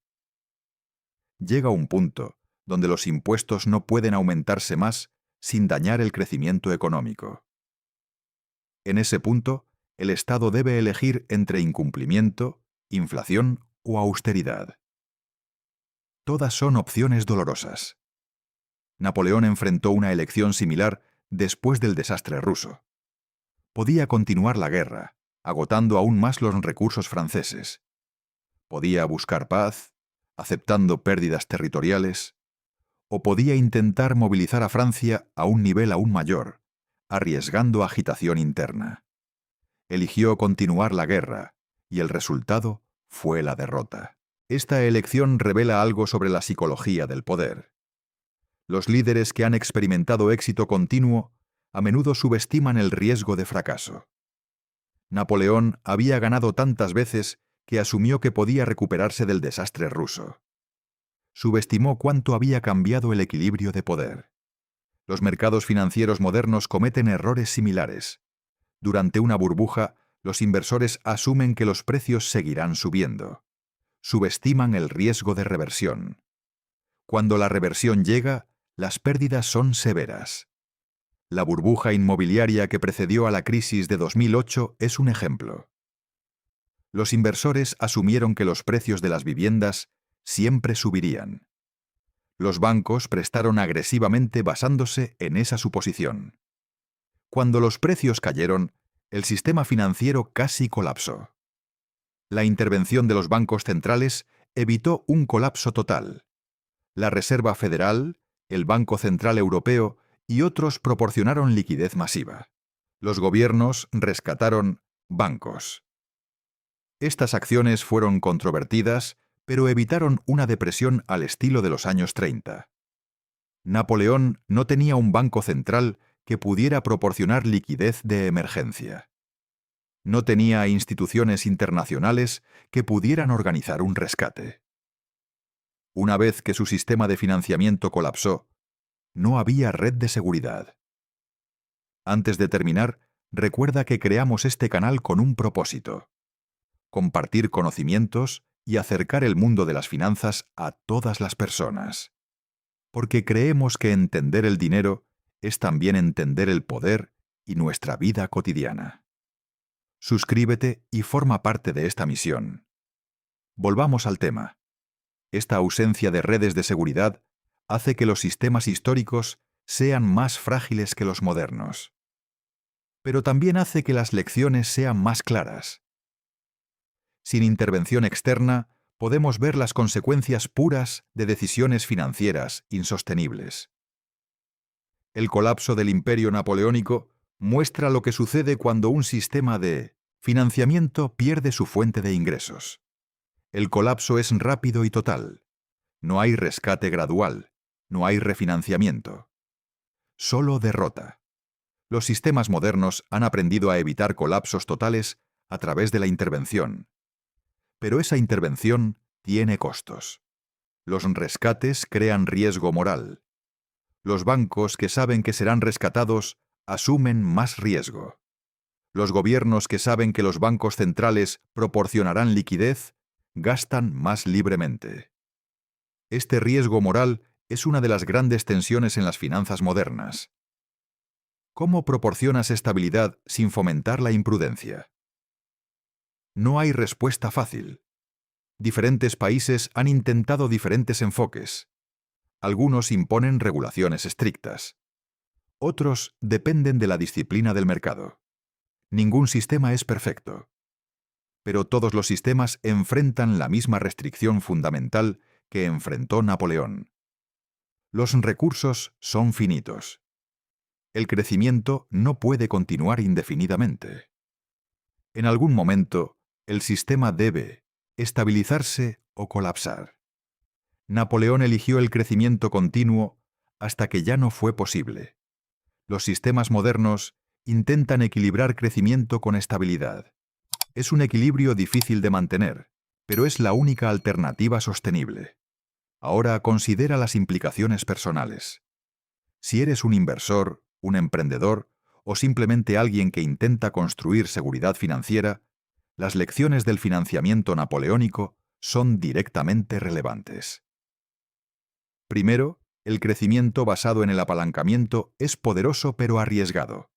A: Llega un punto donde los impuestos no pueden aumentarse más sin dañar el crecimiento económico. En ese punto, el Estado debe elegir entre incumplimiento, inflación o austeridad. Todas son opciones dolorosas. Napoleón enfrentó una elección similar después del desastre ruso. Podía continuar la guerra, agotando aún más los recursos franceses. Podía buscar paz, aceptando pérdidas territoriales, o podía intentar movilizar a Francia a un nivel aún mayor, arriesgando agitación interna. Eligió continuar la guerra, y el resultado fue la derrota. Esta elección revela algo sobre la psicología del poder. Los líderes que han experimentado éxito continuo a menudo subestiman el riesgo de fracaso. Napoleón había ganado tantas veces que asumió que podía recuperarse del desastre ruso. Subestimó cuánto había cambiado el equilibrio de poder. Los mercados financieros modernos cometen errores similares. Durante una burbuja, los inversores asumen que los precios seguirán subiendo. Subestiman el riesgo de reversión. Cuando la reversión llega, las pérdidas son severas. La burbuja inmobiliaria que precedió a la crisis de 2008 es un ejemplo. Los inversores asumieron que los precios de las viviendas siempre subirían. Los bancos prestaron agresivamente basándose en esa suposición. Cuando los precios cayeron, el sistema financiero casi colapsó. La intervención de los bancos centrales evitó un colapso total. La Reserva Federal, el Banco Central Europeo y otros proporcionaron liquidez masiva. Los gobiernos rescataron bancos. Estas acciones fueron controvertidas, pero evitaron una depresión al estilo de los años 30. Napoleón no tenía un banco central que pudiera proporcionar liquidez de emergencia. No tenía instituciones internacionales que pudieran organizar un rescate. Una vez que su sistema de financiamiento colapsó, no había red de seguridad. Antes de terminar, recuerda que creamos este canal con un propósito: compartir conocimientos y acercar el mundo de las finanzas a todas las personas. Porque creemos que entender el dinero es también entender el poder y nuestra vida cotidiana. Suscríbete y forma parte de esta misión. Volvamos al tema. Esta ausencia de redes de seguridad hace que los sistemas históricos sean más frágiles que los modernos. Pero también hace que las lecciones sean más claras. Sin intervención externa, podemos ver las consecuencias puras de decisiones financieras insostenibles. El colapso del Imperio Napoleónico muestra lo que sucede cuando un sistema de financiamiento pierde su fuente de ingresos. El colapso es rápido y total. No hay rescate gradual, no hay refinanciamiento. Solo derrota. Los sistemas modernos han aprendido a evitar colapsos totales a través de la intervención. Pero esa intervención tiene costos. Los rescates crean riesgo moral. Los bancos que saben que serán rescatados asumen más riesgo. Los gobiernos que saben que los bancos centrales proporcionarán liquidez gastan más libremente. Este riesgo moral es una de las grandes tensiones en las finanzas modernas. ¿Cómo proporcionas estabilidad sin fomentar la imprudencia? No hay respuesta fácil. Diferentes países han intentado diferentes enfoques. Algunos imponen regulaciones estrictas. Otros dependen de la disciplina del mercado. Ningún sistema es perfecto. Pero todos los sistemas enfrentan la misma restricción fundamental que enfrentó Napoleón. Los recursos son finitos. El crecimiento no puede continuar indefinidamente. En algún momento, el sistema debe estabilizarse o colapsar. Napoleón eligió el crecimiento continuo hasta que ya no fue posible. Los sistemas modernos intentan equilibrar crecimiento con estabilidad. Es un equilibrio difícil de mantener, pero es la única alternativa sostenible. Ahora considera las implicaciones personales. Si eres un inversor, un emprendedor o simplemente alguien que intenta construir seguridad financiera, las lecciones del financiamiento napoleónico son directamente relevantes. Primero, el crecimiento basado en el apalancamiento es poderoso pero arriesgado.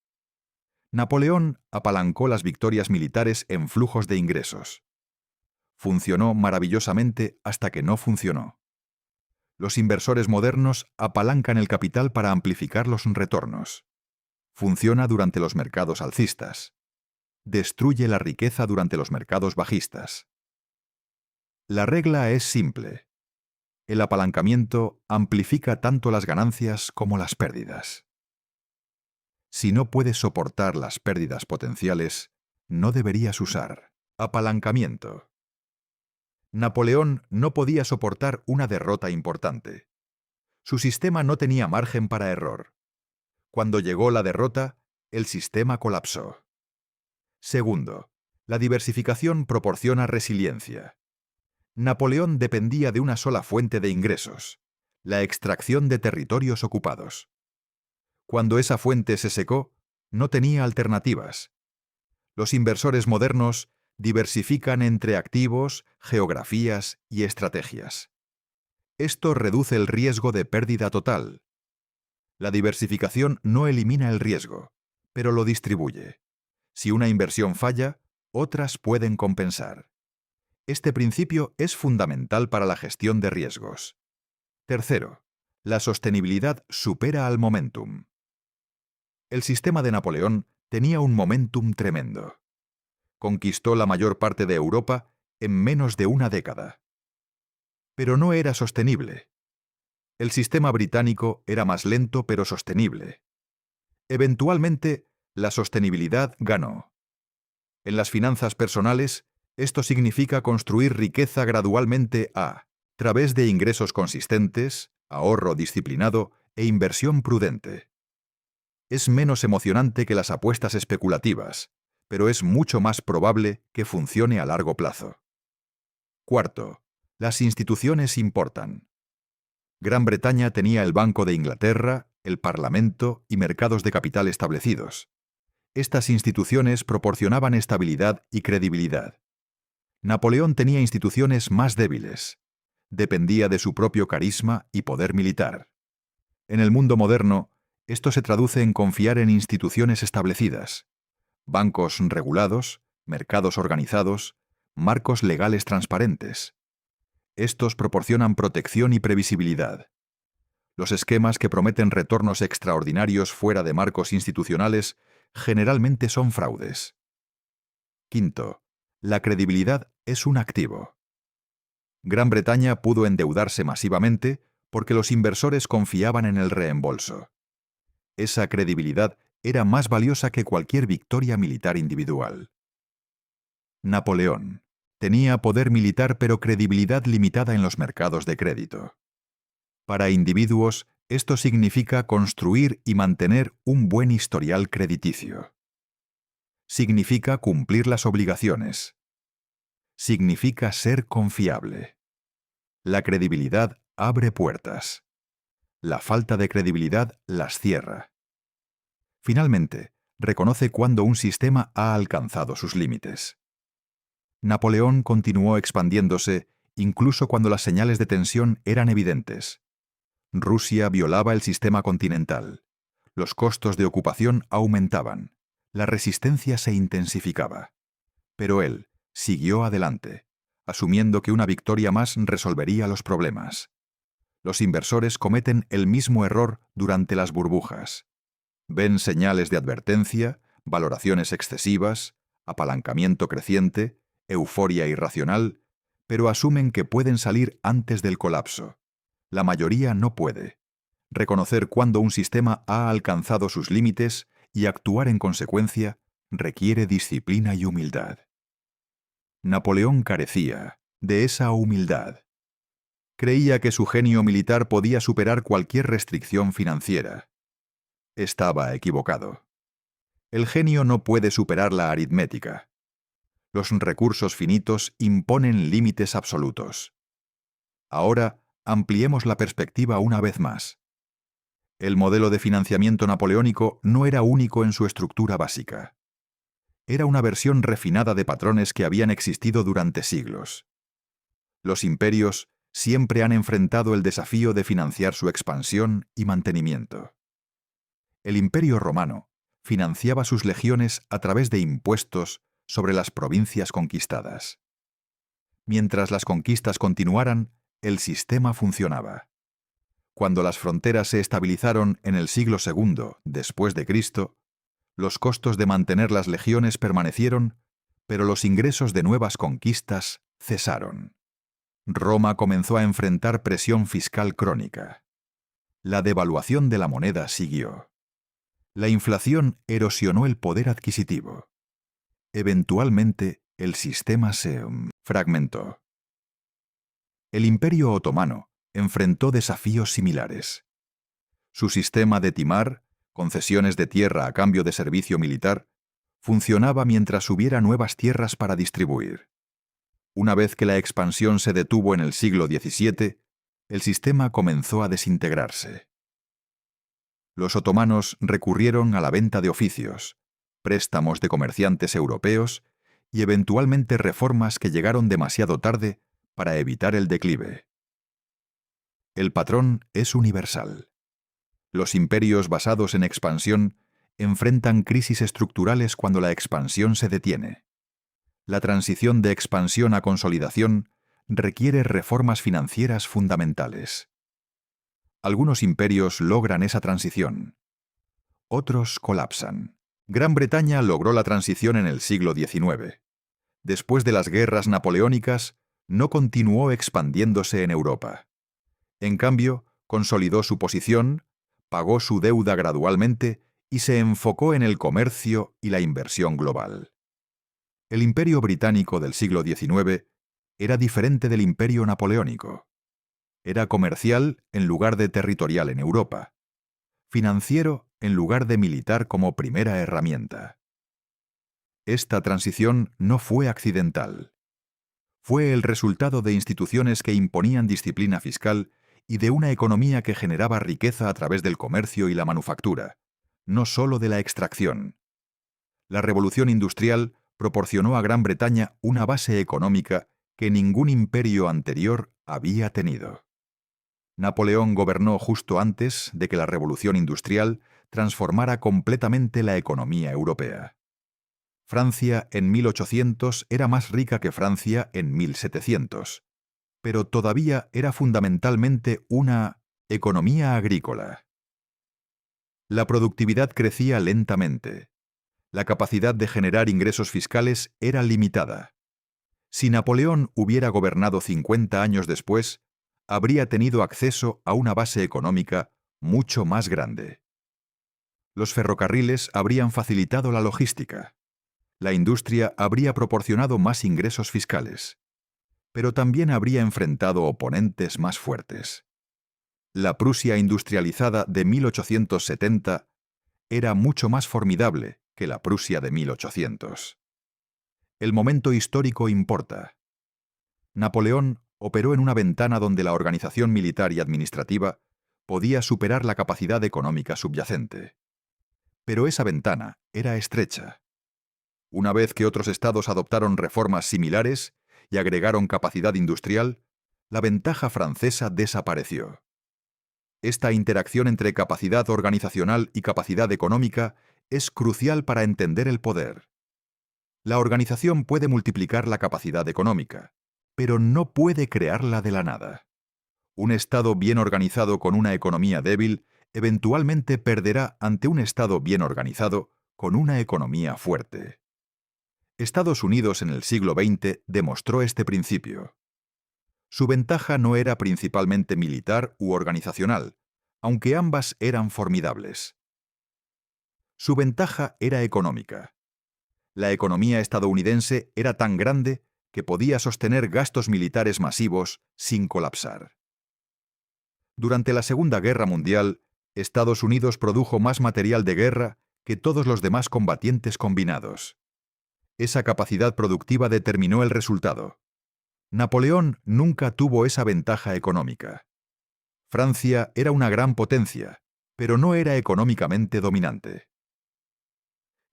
A: Napoleón apalancó las victorias militares en flujos de ingresos. Funcionó maravillosamente hasta que no funcionó. Los inversores modernos apalancan el capital para amplificar los retornos. Funciona durante los mercados alcistas. Destruye la riqueza durante los mercados bajistas. La regla es simple. El apalancamiento amplifica tanto las ganancias como las pérdidas. Si no puedes soportar las pérdidas potenciales, no deberías usar apalancamiento. Napoleón no podía soportar una derrota importante. Su sistema no tenía margen para error. Cuando llegó la derrota, el sistema colapsó. Segundo, la diversificación proporciona resiliencia. Napoleón dependía de una sola fuente de ingresos, la extracción de territorios ocupados. Cuando esa fuente se secó, no tenía alternativas. Los inversores modernos diversifican entre activos, geografías y estrategias. Esto reduce el riesgo de pérdida total. La diversificación no elimina el riesgo, pero lo distribuye. Si una inversión falla, otras pueden compensar. Este principio es fundamental para la gestión de riesgos. Tercero, la sostenibilidad supera al momentum. El sistema de Napoleón tenía un momentum tremendo. Conquistó la mayor parte de Europa en menos de una década. Pero no era sostenible. El sistema británico era más lento pero sostenible. Eventualmente, la sostenibilidad ganó. En las finanzas personales, esto significa construir riqueza gradualmente a través de ingresos consistentes, ahorro disciplinado e inversión prudente. Es menos emocionante que las apuestas especulativas, pero es mucho más probable que funcione a largo plazo. Cuarto, las instituciones importan. Gran Bretaña tenía el Banco de Inglaterra, el Parlamento y mercados de capital establecidos. Estas instituciones proporcionaban estabilidad y credibilidad. Napoleón tenía instituciones más débiles. Dependía de su propio carisma y poder militar. En el mundo moderno, esto se traduce en confiar en instituciones establecidas, bancos regulados, mercados organizados, marcos legales transparentes. Estos proporcionan protección y previsibilidad. Los esquemas que prometen retornos extraordinarios fuera de marcos institucionales generalmente son fraudes. Quinto, la credibilidad es un activo. Gran Bretaña pudo endeudarse masivamente porque los inversores confiaban en el reembolso. Esa credibilidad era más valiosa que cualquier victoria militar individual. Napoleón tenía poder militar pero credibilidad limitada en los mercados de crédito. Para individuos, esto significa construir y mantener un buen historial crediticio. Significa cumplir las obligaciones. Significa ser confiable. La credibilidad abre puertas. La falta de credibilidad las cierra. Finalmente, reconoce cuando un sistema ha alcanzado sus límites. Napoleón continuó expandiéndose incluso cuando las señales de tensión eran evidentes. Rusia violaba el sistema continental. Los costos de ocupación aumentaban. La resistencia se intensificaba. Pero él siguió adelante, asumiendo que una victoria más resolvería los problemas. Los inversores cometen el mismo error durante las burbujas. Ven señales de advertencia, valoraciones excesivas, apalancamiento creciente, euforia irracional, pero asumen que pueden salir antes del colapso. La mayoría no puede. Reconocer cuándo un sistema ha alcanzado sus límites y actuar en consecuencia requiere disciplina y humildad. Napoleón carecía de esa humildad. Creía que su genio militar podía superar cualquier restricción financiera. Estaba equivocado. El genio no puede superar la aritmética. Los recursos finitos imponen límites absolutos. Ahora, ampliemos la perspectiva una vez más. El modelo de financiamiento napoleónico no era único en su estructura básica. Era una versión refinada de patrones que habían existido durante siglos. Los imperios siempre han enfrentado el desafío de financiar su expansión y mantenimiento. El Imperio Romano financiaba sus legiones a través de impuestos sobre las provincias conquistadas. Mientras las conquistas continuaran, el sistema funcionaba. Cuando las fronteras se estabilizaron en el siglo II después de Cristo, los costos de mantener las legiones permanecieron, pero los ingresos de nuevas conquistas cesaron. Roma comenzó a enfrentar presión fiscal crónica. La devaluación de la moneda siguió. La inflación erosionó el poder adquisitivo. Eventualmente, el sistema se fragmentó. El Imperio Otomano enfrentó desafíos similares. Su sistema de timar, concesiones de tierra a cambio de servicio militar, funcionaba mientras hubiera nuevas tierras para distribuir. Una vez que la expansión se detuvo en el siglo XVII, el sistema comenzó a desintegrarse. Los otomanos recurrieron a la venta de oficios, préstamos de comerciantes europeos y eventualmente reformas que llegaron demasiado tarde para evitar el declive. El patrón es universal. Los imperios basados en expansión enfrentan crisis estructurales cuando la expansión se detiene. La transición de expansión a consolidación requiere reformas financieras fundamentales. Algunos imperios logran esa transición. Otros colapsan. Gran Bretaña logró la transición en el siglo XIX. Después de las guerras napoleónicas, no continuó expandiéndose en Europa. En cambio, consolidó su posición, pagó su deuda gradualmente y se enfocó en el comercio y la inversión global. El Imperio Británico del siglo XIX era diferente del Imperio Napoleónico. Era comercial en lugar de territorial en Europa, financiero en lugar de militar como primera herramienta. Esta transición no fue accidental. Fue el resultado de instituciones que imponían disciplina fiscal y de una economía que generaba riqueza a través del comercio y la manufactura, no solo de la extracción. La revolución industrial proporcionó a Gran Bretaña una base económica que ningún imperio anterior había tenido. Napoleón gobernó justo antes de que la revolución industrial transformara completamente la economía europea. Francia en 1800 era más rica que Francia en 1700, pero todavía era fundamentalmente una economía agrícola. La productividad crecía lentamente. La capacidad de generar ingresos fiscales era limitada. Si Napoleón hubiera gobernado 50 años después, habría tenido acceso a una base económica mucho más grande. Los ferrocarriles habrían facilitado la logística. La industria habría proporcionado más ingresos fiscales. Pero también habría enfrentado oponentes más fuertes. La Prusia industrializada de 1870 era mucho más formidable que la Prusia de 1800. El momento histórico importa. Napoleón operó en una ventana donde la organización militar y administrativa podía superar la capacidad económica subyacente. Pero esa ventana era estrecha. Una vez que otros estados adoptaron reformas similares y agregaron capacidad industrial, la ventaja francesa desapareció. Esta interacción entre capacidad organizacional y capacidad económica es crucial para entender el poder. La organización puede multiplicar la capacidad económica, pero no puede crearla de la nada. Un Estado bien organizado con una economía débil eventualmente perderá ante un Estado bien organizado con una economía fuerte. Estados Unidos en el siglo XX demostró este principio. Su ventaja no era principalmente militar u organizacional, aunque ambas eran formidables. Su ventaja era económica. La economía estadounidense era tan grande que podía sostener gastos militares masivos sin colapsar. Durante la Segunda Guerra Mundial, Estados Unidos produjo más material de guerra que todos los demás combatientes combinados. Esa capacidad productiva determinó el resultado. Napoleón nunca tuvo esa ventaja económica. Francia era una gran potencia, pero no era económicamente dominante.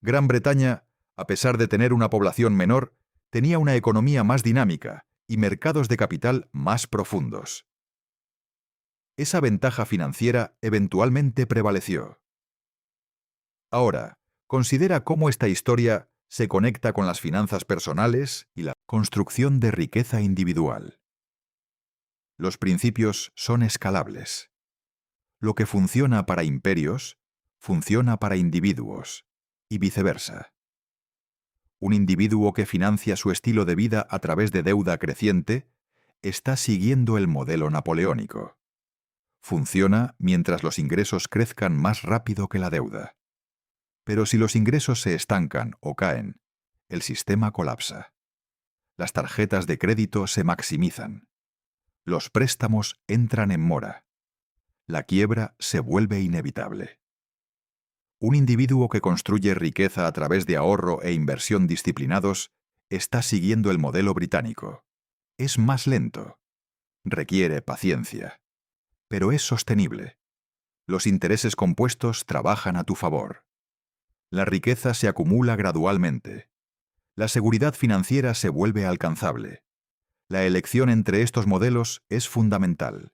A: Gran Bretaña, a pesar de tener una población menor, tenía una economía más dinámica y mercados de capital más profundos. Esa ventaja financiera eventualmente prevaleció. Ahora, considera cómo esta historia se conecta con las finanzas personales y la construcción de riqueza individual. Los principios son escalables. Lo que funciona para imperios, funciona para individuos, y viceversa. Un individuo que financia su estilo de vida a través de deuda creciente está siguiendo el modelo napoleónico. Funciona mientras los ingresos crezcan más rápido que la deuda. Pero si los ingresos se estancan o caen, el sistema colapsa. Las tarjetas de crédito se maximizan. Los préstamos entran en mora. La quiebra se vuelve inevitable. Un individuo que construye riqueza a través de ahorro e inversión disciplinados está siguiendo el modelo británico. Es más lento. Requiere paciencia. Pero es sostenible. Los intereses compuestos trabajan a tu favor. La riqueza se acumula gradualmente. La seguridad financiera se vuelve alcanzable. La elección entre estos modelos es fundamental.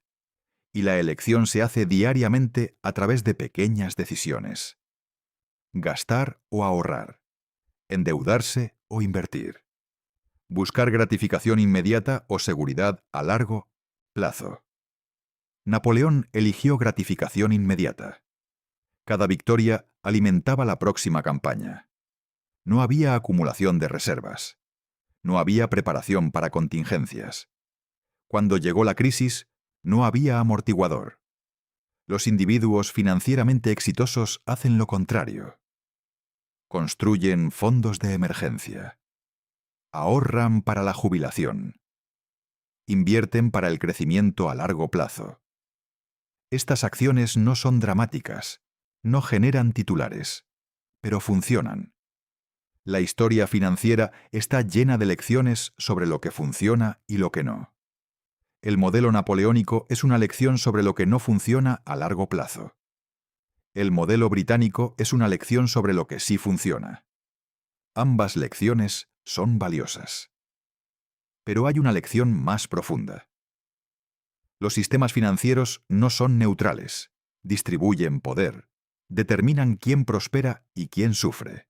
A: Y la elección se hace diariamente a través de pequeñas decisiones. Gastar o ahorrar. Endeudarse o invertir. Buscar gratificación inmediata o seguridad a largo plazo. Napoleón eligió gratificación inmediata. Cada victoria alimentaba la próxima campaña. No había acumulación de reservas. No había preparación para contingencias. Cuando llegó la crisis, no había amortiguador. Los individuos financieramente exitosos hacen lo contrario. Construyen fondos de emergencia. Ahorran para la jubilación. Invierten para el crecimiento a largo plazo. Estas acciones no son dramáticas, no generan titulares, pero funcionan. La historia financiera está llena de lecciones sobre lo que funciona y lo que no. El modelo napoleónico es una lección sobre lo que no funciona a largo plazo. El modelo británico es una lección sobre lo que sí funciona. Ambas lecciones son valiosas. Pero hay una lección más profunda. Los sistemas financieros no son neutrales, distribuyen poder, determinan quién prospera y quién sufre.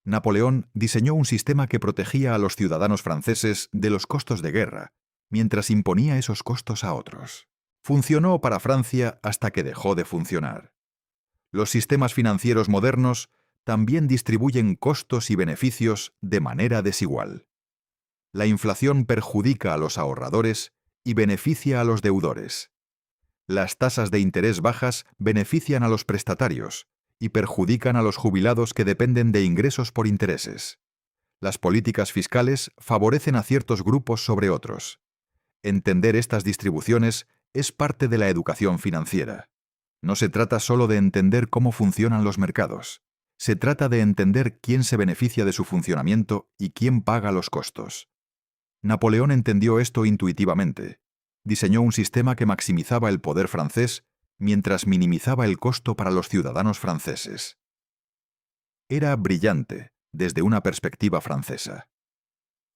A: Napoleón diseñó un sistema que protegía a los ciudadanos franceses de los costos de guerra, mientras imponía esos costos a otros. Funcionó para Francia hasta que dejó de funcionar. Los sistemas financieros modernos también distribuyen costos y beneficios de manera desigual. La inflación perjudica a los ahorradores y beneficia a los deudores. Las tasas de interés bajas benefician a los prestatarios y perjudican a los jubilados que dependen de ingresos por intereses. Las políticas fiscales favorecen a ciertos grupos sobre otros. Entender estas distribuciones es parte de la educación financiera. No se trata solo de entender cómo funcionan los mercados. Se trata de entender quién se beneficia de su funcionamiento y quién paga los costos. Napoleón entendió esto intuitivamente. Diseñó un sistema que maximizaba el poder francés mientras minimizaba el costo para los ciudadanos franceses. Era brillante desde una perspectiva francesa.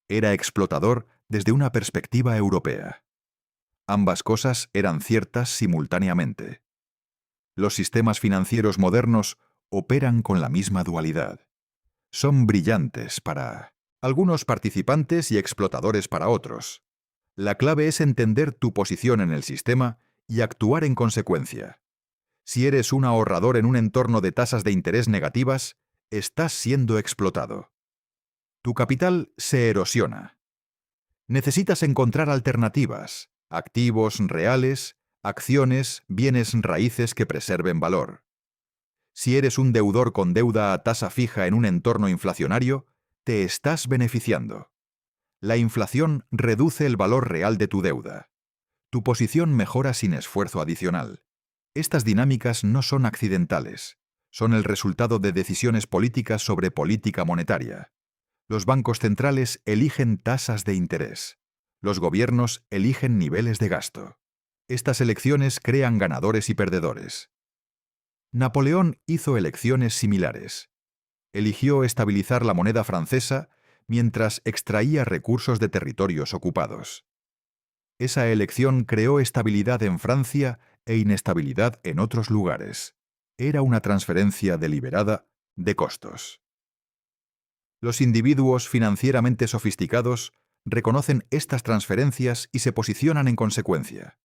A: Era explotador desde una perspectiva europea. Ambas cosas eran ciertas simultáneamente. Los sistemas financieros modernos operan con la misma dualidad. Son brillantes para algunos participantes y explotadores para otros. La clave es entender tu posición en el sistema y actuar en consecuencia. Si eres un ahorrador en un entorno de tasas de interés negativas, estás siendo explotado. Tu capital se erosiona. Necesitas encontrar alternativas, activos reales, acciones, bienes raíces que preserven valor. Si eres un deudor con deuda a tasa fija en un entorno inflacionario, te estás beneficiando. La inflación reduce el valor real de tu deuda. Tu posición mejora sin esfuerzo adicional. Estas dinámicas no son accidentales. Son el resultado de decisiones políticas sobre política monetaria. Los bancos centrales eligen tasas de interés. Los gobiernos eligen niveles de gasto. Estas elecciones crean ganadores y perdedores. Napoleón hizo elecciones similares. Eligió estabilizar la moneda francesa mientras extraía recursos de territorios ocupados. Esa elección creó estabilidad en Francia e inestabilidad en otros lugares. Era una transferencia deliberada de costos. Los individuos financieramente sofisticados reconocen estas transferencias y se posicionan en consecuencia.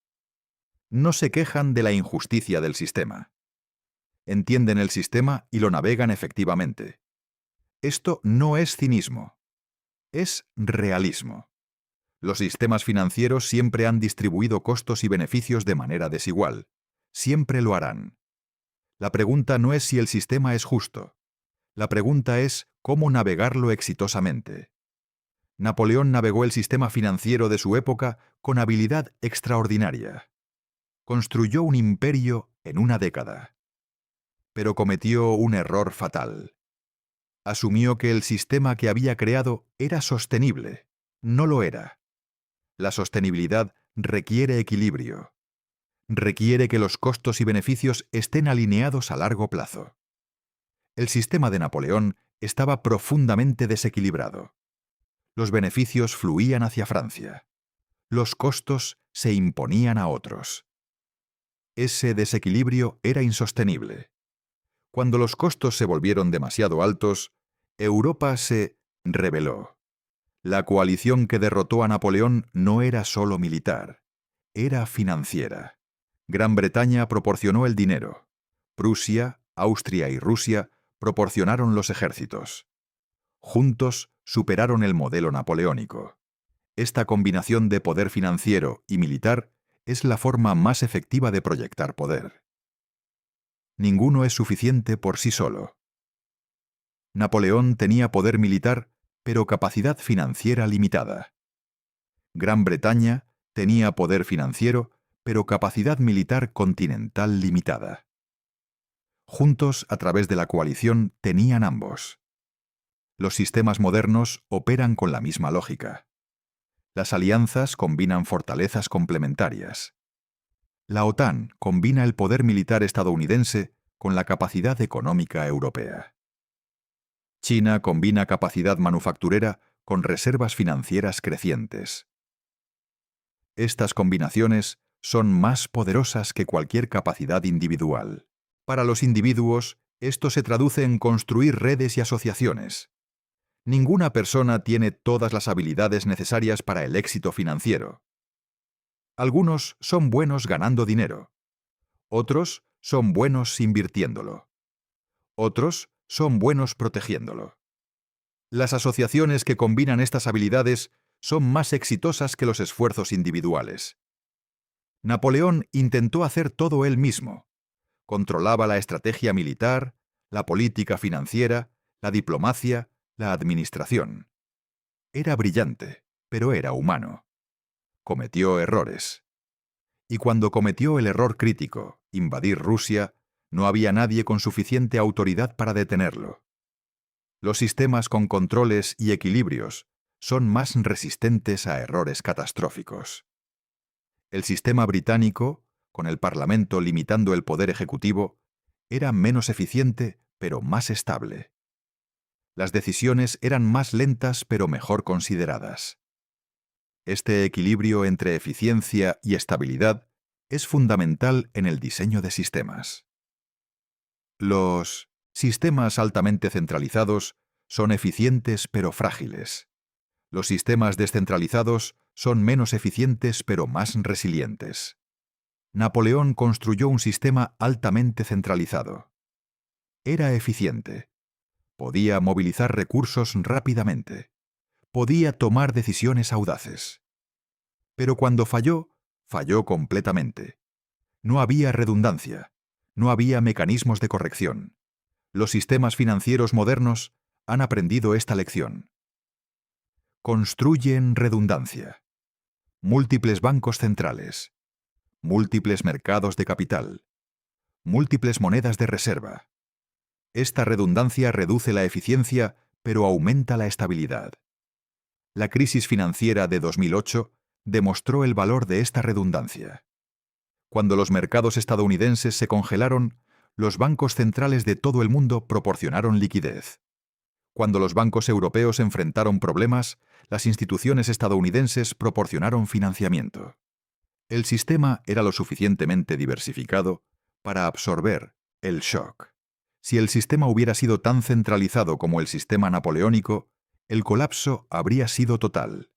A: No se quejan de la injusticia del sistema. Entienden el sistema y lo navegan efectivamente. Esto no es cinismo, es realismo. Los sistemas financieros siempre han distribuido costos y beneficios de manera desigual. Siempre lo harán. La pregunta no es si el sistema es justo. La pregunta es cómo navegarlo exitosamente. Napoleón navegó el sistema financiero de su época con habilidad extraordinaria. Construyó un imperio en una década. Pero cometió un error fatal. Asumió que el sistema que había creado era sostenible. No lo era. La sostenibilidad requiere equilibrio. Requiere que los costos y beneficios estén alineados a largo plazo. El sistema de Napoleón estaba profundamente desequilibrado. Los beneficios fluían hacia Francia. Los costos se imponían a otros. Ese desequilibrio era insostenible. Cuando los costos se volvieron demasiado altos, Europa se rebeló. La coalición que derrotó a Napoleón no era solo militar, era financiera. Gran Bretaña proporcionó el dinero. Prusia, Austria y Rusia proporcionaron los ejércitos. Juntos superaron el modelo napoleónico. Esta combinación de poder financiero y militar es la forma más efectiva de proyectar poder. Ninguno es suficiente por sí solo. Napoleón tenía poder militar, pero capacidad financiera limitada. Gran Bretaña tenía poder financiero, pero capacidad militar continental limitada. Juntos, a través de la coalición, tenían ambos. Los sistemas modernos operan con la misma lógica. Las alianzas combinan fortalezas complementarias. La OTAN combina el poder militar estadounidense con la capacidad económica europea. China combina capacidad manufacturera con reservas financieras crecientes. Estas combinaciones son más poderosas que cualquier capacidad individual. Para los individuos, esto se traduce en construir redes y asociaciones. Ninguna persona tiene todas las habilidades necesarias para el éxito financiero. Algunos son buenos ganando dinero. Otros son buenos invirtiéndolo. Otros son buenos protegiéndolo. Las asociaciones que combinan estas habilidades son más exitosas que los esfuerzos individuales. Napoleón intentó hacer todo él mismo. Controlaba la estrategia militar, la política financiera, la diplomacia, la administración. Era brillante, pero era humano. Cometió errores. Y cuando cometió el error crítico, invadir Rusia, no había nadie con suficiente autoridad para detenerlo. Los sistemas con controles y equilibrios son más resistentes a errores catastróficos. El sistema británico, con el Parlamento limitando el poder ejecutivo, era menos eficiente pero más estable. Las decisiones eran más lentas pero mejor consideradas. Este equilibrio entre eficiencia y estabilidad es fundamental en el diseño de sistemas. Los sistemas altamente centralizados son eficientes pero frágiles. Los sistemas descentralizados son menos eficientes pero más resilientes. Napoleón construyó un sistema altamente centralizado. Era eficiente. Podía movilizar recursos rápidamente. Podía tomar decisiones audaces. Pero cuando falló, falló completamente. No había redundancia. No había mecanismos de corrección. Los sistemas financieros modernos han aprendido esta lección. Construyen redundancia. Múltiples bancos centrales. Múltiples mercados de capital. Múltiples monedas de reserva. Esta redundancia reduce la eficiencia, pero aumenta la estabilidad. La crisis financiera de 2008 demostró el valor de esta redundancia. Cuando los mercados estadounidenses se congelaron, los bancos centrales de todo el mundo proporcionaron liquidez. Cuando los bancos europeos enfrentaron problemas, las instituciones estadounidenses proporcionaron financiamiento. El sistema era lo suficientemente diversificado para absorber el shock. Si el sistema hubiera sido tan centralizado como el sistema napoleónico, el colapso habría sido total.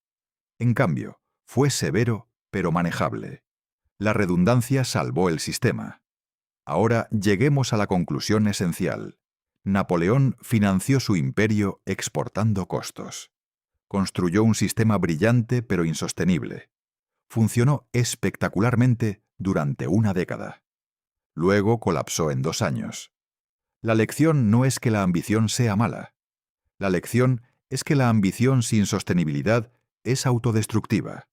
A: En cambio, fue severo pero manejable. La redundancia salvó el sistema. Ahora lleguemos a la conclusión esencial. Napoleón financió su imperio exportando costos. Construyó un sistema brillante pero insostenible. Funcionó espectacularmente durante una década. Luego colapsó en 2 años. La lección no es que la ambición sea mala. La lección es que la ambición sin sostenibilidad es autodestructiva.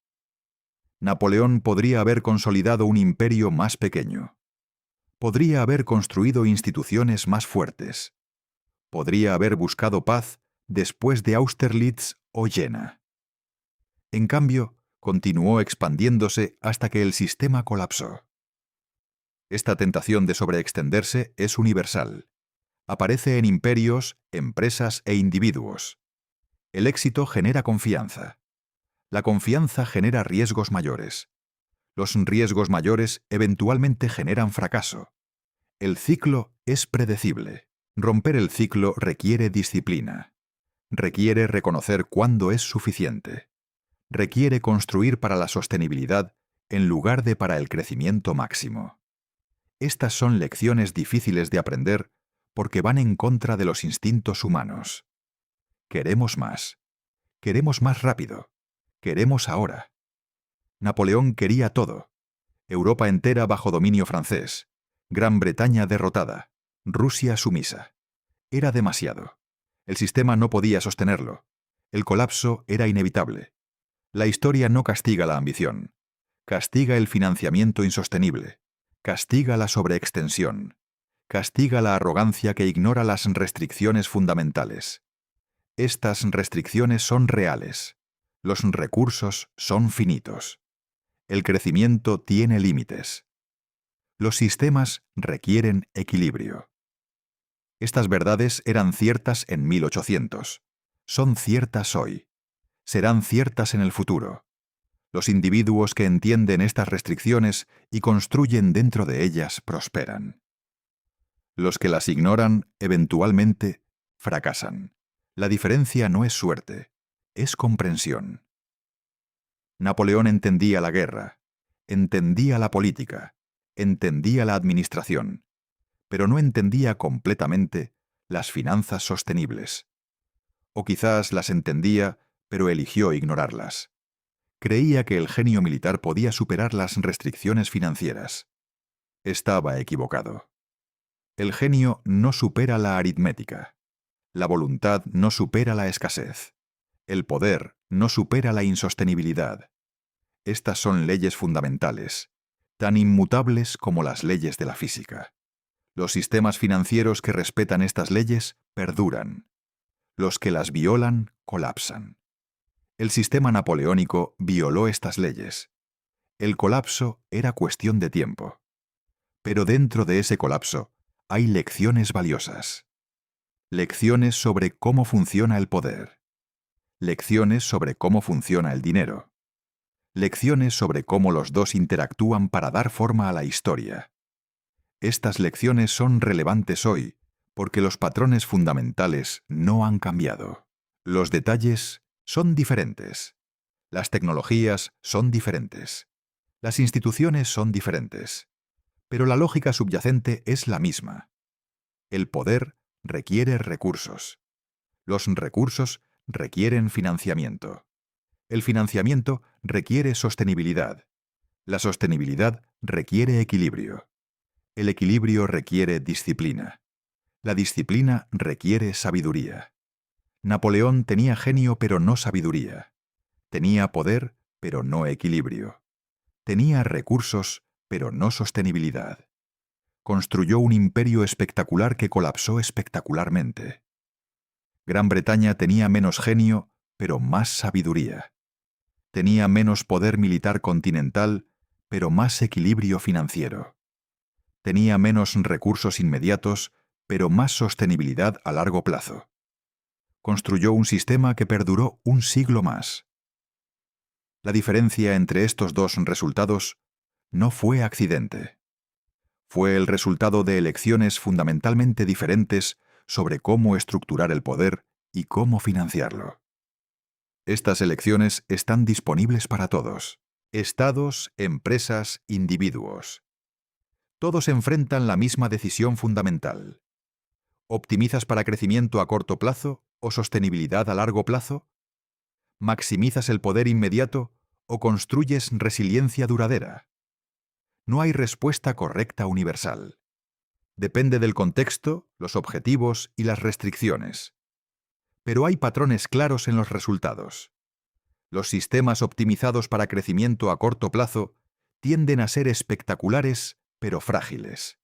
A: Napoleón podría haber consolidado un imperio más pequeño. Podría haber construido instituciones más fuertes. Podría haber buscado paz después de Austerlitz o Jena. En cambio, continuó expandiéndose hasta que el sistema colapsó. Esta tentación de sobreextenderse es universal. Aparece en imperios, empresas e individuos. El éxito genera confianza. La confianza genera riesgos mayores. Los riesgos mayores eventualmente generan fracaso. El ciclo es predecible. Romper el ciclo requiere disciplina. Requiere reconocer cuándo es suficiente. Requiere construir para la sostenibilidad en lugar de para el crecimiento máximo. Estas son lecciones difíciles de aprender porque van en contra de los instintos humanos. Queremos más. Queremos más rápido. Queremos ahora. Napoleón quería todo. Europa entera bajo dominio francés. Gran Bretaña derrotada. Rusia sumisa. Era demasiado. El sistema no podía sostenerlo. El colapso era inevitable. La historia no castiga la ambición. Castiga el financiamiento insostenible. Castiga la sobreextensión. Castiga la arrogancia que ignora las restricciones fundamentales. Estas restricciones son reales. Los recursos son finitos. El crecimiento tiene límites. Los sistemas requieren equilibrio. Estas verdades eran ciertas en 1800. Son ciertas hoy. Serán ciertas en el futuro. Los individuos que entienden estas restricciones y construyen dentro de ellas prosperan. Los que las ignoran, eventualmente, fracasan. La diferencia no es suerte, es comprensión. Napoleón entendía la guerra, entendía la política, entendía la administración, pero no entendía completamente las finanzas sostenibles. O quizás las entendía, pero eligió ignorarlas. Creía que el genio militar podía superar las restricciones financieras. Estaba equivocado. El genio no supera la aritmética. La voluntad no supera la escasez. El poder no supera la insostenibilidad. Estas son leyes fundamentales, tan inmutables como las leyes de la física. Los sistemas financieros que respetan estas leyes perduran. Los que las violan colapsan. El sistema napoleónico violó estas leyes. El colapso era cuestión de tiempo. Pero dentro de ese colapso hay lecciones valiosas. Lecciones sobre cómo funciona el poder. Lecciones sobre cómo funciona el dinero. lecciones sobre cómo los dos interactúan para dar forma a la historia. Estas lecciones son relevantes hoy, porque los patrones fundamentales no han cambiado. Los detalles son diferentes. Las tecnologías son diferentes. Las instituciones son diferentes. Pero la lógica subyacente es la misma. El poder requiere recursos. Los recursos requieren financiamiento. El financiamiento requiere sostenibilidad. La sostenibilidad requiere equilibrio. El equilibrio requiere disciplina. La disciplina requiere sabiduría. Napoleón tenía genio pero no sabiduría. Tenía poder pero no equilibrio. Tenía recursos pero no sostenibilidad. Construyó un imperio espectacular que colapsó espectacularmente. Gran Bretaña tenía menos genio pero más sabiduría. Tenía menos poder militar continental pero más equilibrio financiero. Tenía menos recursos inmediatos pero más sostenibilidad a largo plazo. Construyó un sistema que perduró un siglo más. La diferencia entre estos dos resultados no fue accidente. Fue el resultado de elecciones fundamentalmente diferentes sobre cómo estructurar el poder y cómo financiarlo. Estas elecciones están disponibles para todos: estados, empresas, individuos. Todos enfrentan la misma decisión fundamental. ¿Optimizas para crecimiento a corto plazo o sostenibilidad a largo plazo? ¿Maximizas el poder inmediato o construyes resiliencia duradera? No hay respuesta correcta universal. Depende del contexto, los objetivos y las restricciones. Pero hay patrones claros en los resultados. Los sistemas optimizados para crecimiento a corto plazo tienden a ser espectaculares, pero frágiles.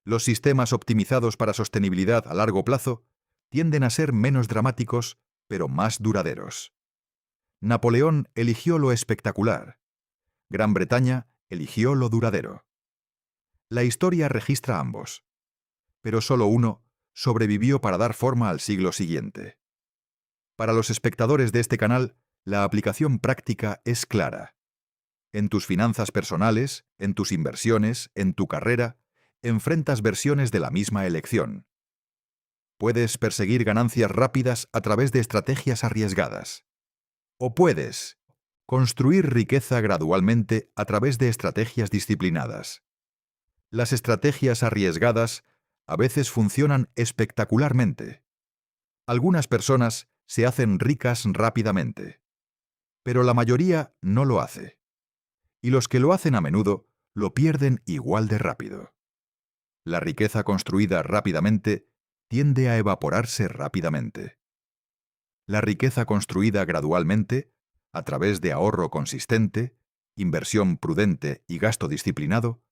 A: Los sistemas optimizados para sostenibilidad a largo plazo tienden a ser menos dramáticos, pero más duraderos. Napoleón eligió lo espectacular. Gran Bretaña eligió lo duradero. La historia registra ambos, pero solo uno sobrevivió para dar forma al siglo siguiente. Para los espectadores de este canal, la aplicación práctica es clara. En tus finanzas personales, en tus inversiones, en tu carrera, enfrentas versiones de la misma elección. Puedes perseguir ganancias rápidas a través de estrategias arriesgadas. O puedes construir riqueza gradualmente a través de estrategias disciplinadas. Las estrategias arriesgadas a veces funcionan espectacularmente. Algunas personas se hacen ricas rápidamente, pero la mayoría no lo hace. Y los que lo hacen a menudo lo pierden igual de rápido. La riqueza construida rápidamente tiende a evaporarse rápidamente. La riqueza construida gradualmente, a través de ahorro consistente, inversión prudente y gasto disciplinado,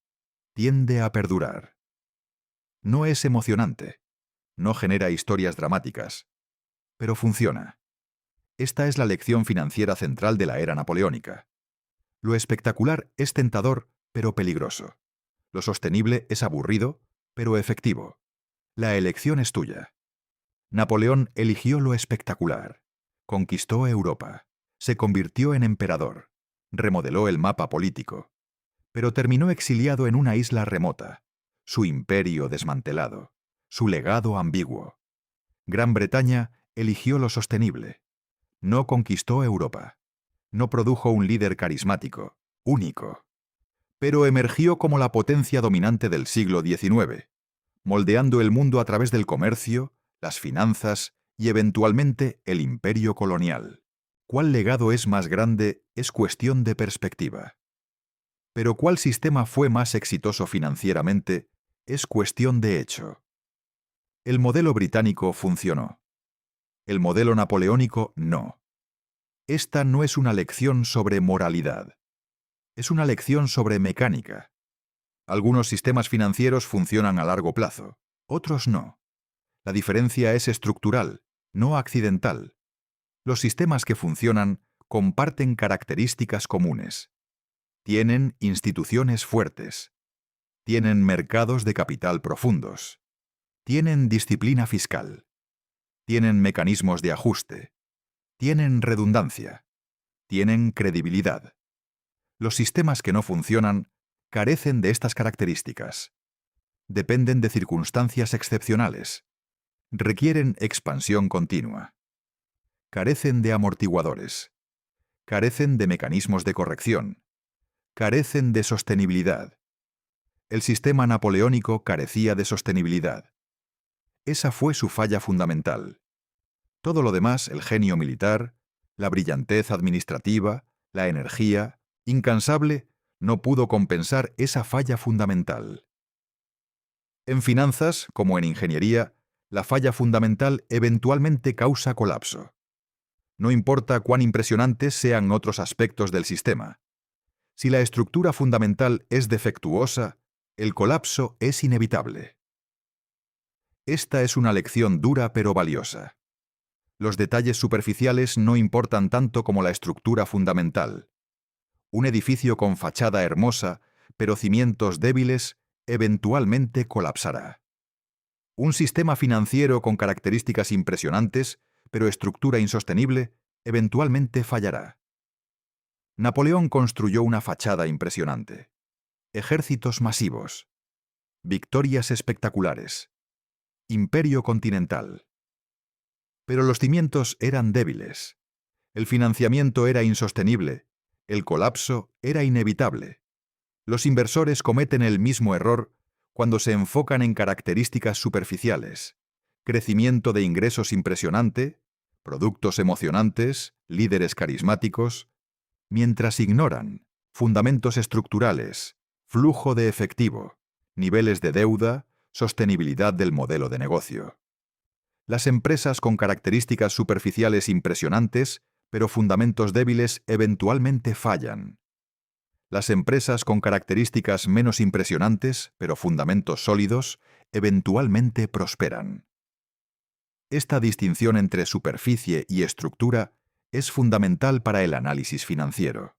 A: tiende a perdurar. No es emocionante, no genera historias dramáticas, pero funciona. Esta es la lección financiera central de la era napoleónica. Lo espectacular es tentador, pero peligroso. Lo sostenible es aburrido, pero efectivo. La elección es tuya. Napoleón eligió lo espectacular. Conquistó Europa. Se convirtió en emperador. Remodeló el mapa político. Pero terminó exiliado en una isla remota. Su imperio desmantelado. Su legado ambiguo. Gran Bretaña eligió lo sostenible. No conquistó Europa. No produjo un líder carismático, único. Pero emergió como la potencia dominante del siglo XIX, moldeando el mundo a través del comercio, las finanzas y eventualmente el imperio colonial. ¿Cuál legado es más grande? Es cuestión de perspectiva. Pero ¿cuál sistema fue más exitoso financieramente? Es cuestión de hecho. El modelo británico funcionó. El modelo napoleónico no. Esta no es una lección sobre moralidad. Es una lección sobre mecánica. Algunos sistemas financieros funcionan a largo plazo, otros no. La diferencia es estructural, no accidental. Los sistemas que funcionan comparten características comunes. Tienen instituciones fuertes. Tienen mercados de capital profundos. Tienen disciplina fiscal. Tienen mecanismos de ajuste. Tienen redundancia. tienen credibilidad. Los sistemas que no funcionan carecen de estas características. Dependen de circunstancias excepcionales. Requieren expansión continua. Carecen de amortiguadores. Carecen de mecanismos de corrección. Carecen de sostenibilidad. El sistema napoleónico carecía de sostenibilidad. Esa fue su falla fundamental. Todo lo demás, el genio militar, la brillantez administrativa, la energía, incansable, no pudo compensar esa falla fundamental. En finanzas, como en ingeniería, la falla fundamental eventualmente causa colapso. No importa cuán impresionantes sean otros aspectos del sistema. Si la estructura fundamental es defectuosa, el colapso es inevitable. Esta es una lección dura pero valiosa. Los detalles superficiales no importan tanto como la estructura fundamental. Un edificio con fachada hermosa, pero cimientos débiles, eventualmente colapsará. Un sistema financiero con características impresionantes, pero estructura insostenible, eventualmente fallará. Napoleón construyó una fachada impresionante. Ejércitos masivos. Victorias espectaculares. Imperio continental. Pero los cimientos eran débiles. El financiamiento era insostenible. El colapso era inevitable. Los inversores cometen el mismo error cuando se enfocan en características superficiales, crecimiento de ingresos impresionante, productos emocionantes, líderes carismáticos, mientras ignoran fundamentos estructurales, flujo de efectivo, niveles de deuda, sostenibilidad del modelo de negocio. Las empresas con características superficiales impresionantes, pero fundamentos débiles, eventualmente fallan. Las empresas con características menos impresionantes, pero fundamentos sólidos, eventualmente prosperan. Esta distinción entre superficie y estructura es fundamental para el análisis financiero.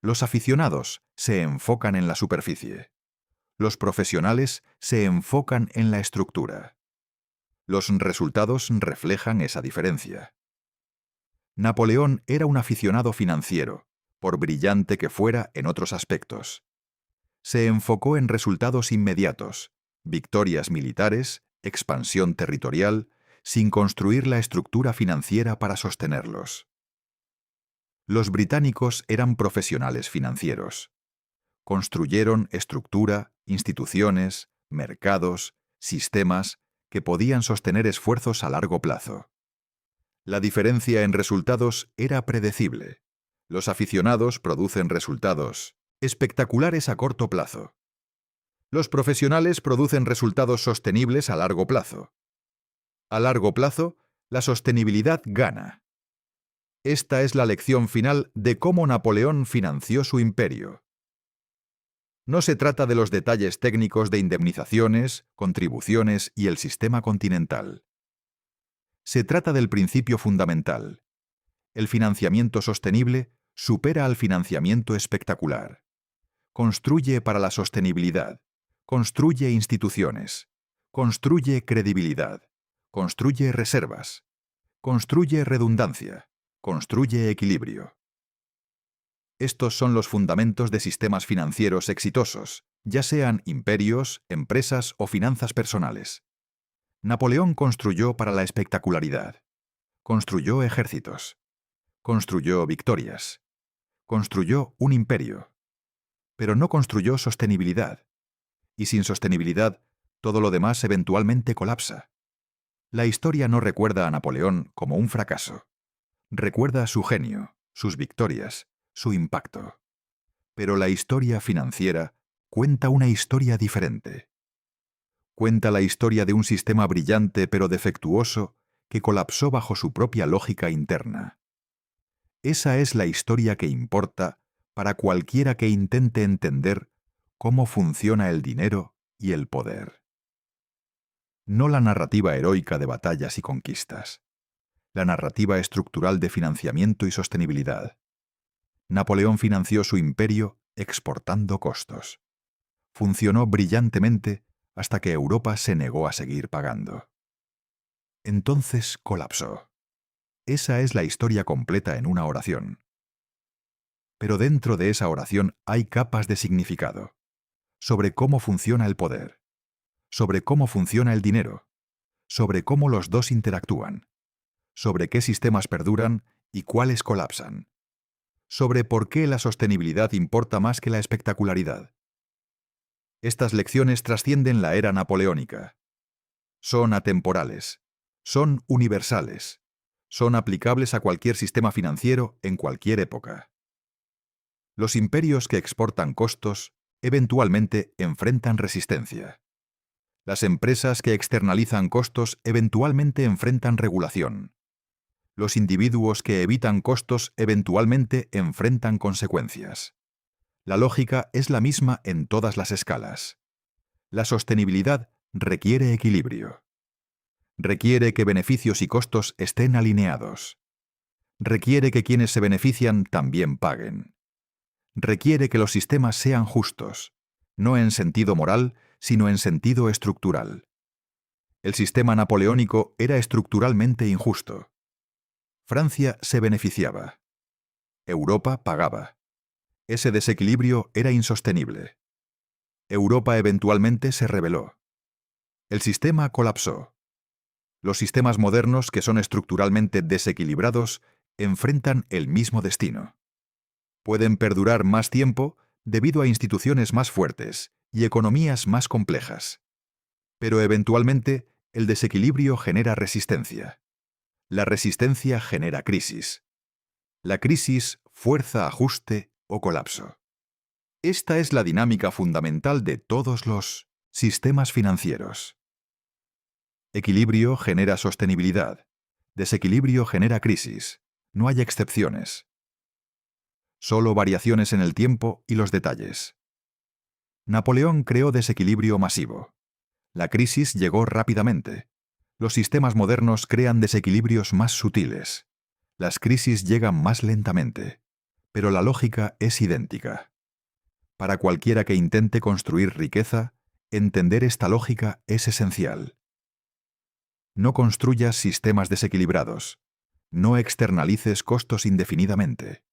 A: Los aficionados se enfocan en la superficie. Los profesionales se enfocan en la estructura. Los resultados reflejan esa diferencia. Napoleón era un aficionado financiero, por brillante que fuera en otros aspectos. Se enfocó en resultados inmediatos, victorias militares, expansión territorial, sin construir la estructura financiera para sostenerlos. Los británicos eran profesionales financieros. Construyeron estructura, instituciones, mercados, sistemas que podían sostener esfuerzos a largo plazo. La diferencia en resultados era predecible. Los aficionados producen resultados espectaculares a corto plazo. Los profesionales producen resultados sostenibles a largo plazo. A largo plazo, la sostenibilidad gana. Esta es la lección final de cómo Napoleón financió su imperio. No se trata de los detalles técnicos de indemnizaciones, contribuciones y el sistema continental. Se trata del principio fundamental. El financiamiento sostenible supera al financiamiento espectacular. Construye para la sostenibilidad. Construye instituciones. Construye credibilidad. Construye reservas. Construye redundancia. Construye equilibrio. Estos son los fundamentos de sistemas financieros exitosos, ya sean imperios, empresas o finanzas personales. Napoleón construyó para la espectacularidad. Construyó ejércitos. Construyó victorias. Construyó un imperio. Pero no construyó sostenibilidad. Y sin sostenibilidad, todo lo demás eventualmente colapsa. La historia no recuerda a Napoleón como un fracaso. Recuerda su genio, sus victorias, su impacto. Pero la historia financiera cuenta una historia diferente. Cuenta la historia de un sistema brillante pero defectuoso que colapsó bajo su propia lógica interna. Esa es la historia que importa para cualquiera que intente entender cómo funciona el dinero y el poder. No la narrativa heroica de batallas y conquistas. La narrativa estructural de financiamiento y sostenibilidad. Napoleón financió su imperio exportando costos. Funcionó brillantemente hasta que Europa se negó a seguir pagando. Entonces colapsó. Esa es la historia completa en una oración. Pero dentro de esa oración hay capas de significado, sobre cómo funciona el poder, sobre cómo funciona el dinero, sobre cómo los dos interactúan, sobre qué sistemas perduran y cuáles colapsan, sobre por qué la sostenibilidad importa más que la espectacularidad. Estas lecciones trascienden la era napoleónica. Son atemporales, son universales, son aplicables a cualquier sistema financiero en cualquier época. Los imperios que exportan costos eventualmente enfrentan resistencia. Las empresas que externalizan costos eventualmente enfrentan regulación. Los individuos que evitan costos eventualmente enfrentan consecuencias. La lógica es la misma en todas las escalas. La sostenibilidad requiere equilibrio. Requiere que beneficios y costos estén alineados. Requiere que quienes se benefician también paguen. Requiere que los sistemas sean justos, no en sentido moral, sino en sentido estructural. El sistema napoleónico era estructuralmente injusto. Francia se beneficiaba. Europa pagaba. Ese desequilibrio era insostenible. Europa eventualmente se rebeló. El sistema colapsó. Los sistemas modernos, que son estructuralmente desequilibrados, enfrentan el mismo destino. Pueden perdurar más tiempo debido a instituciones más fuertes y economías más complejas. Pero eventualmente, el desequilibrio genera resistencia. La resistencia genera crisis. La crisis fuerza ajuste o colapso. Esta es la dinámica fundamental de todos los sistemas financieros. Equilibrio genera sostenibilidad. Desequilibrio genera crisis. No hay excepciones. Solo variaciones en el tiempo y los detalles. Napoleón creó desequilibrio masivo. La crisis llegó rápidamente. Los sistemas modernos crean desequilibrios más sutiles. Las crisis llegan más lentamente. Pero la lógica es idéntica. Para cualquiera que intente construir riqueza, entender esta lógica es esencial. No construyas sistemas desequilibrados. No externalices costos indefinidamente.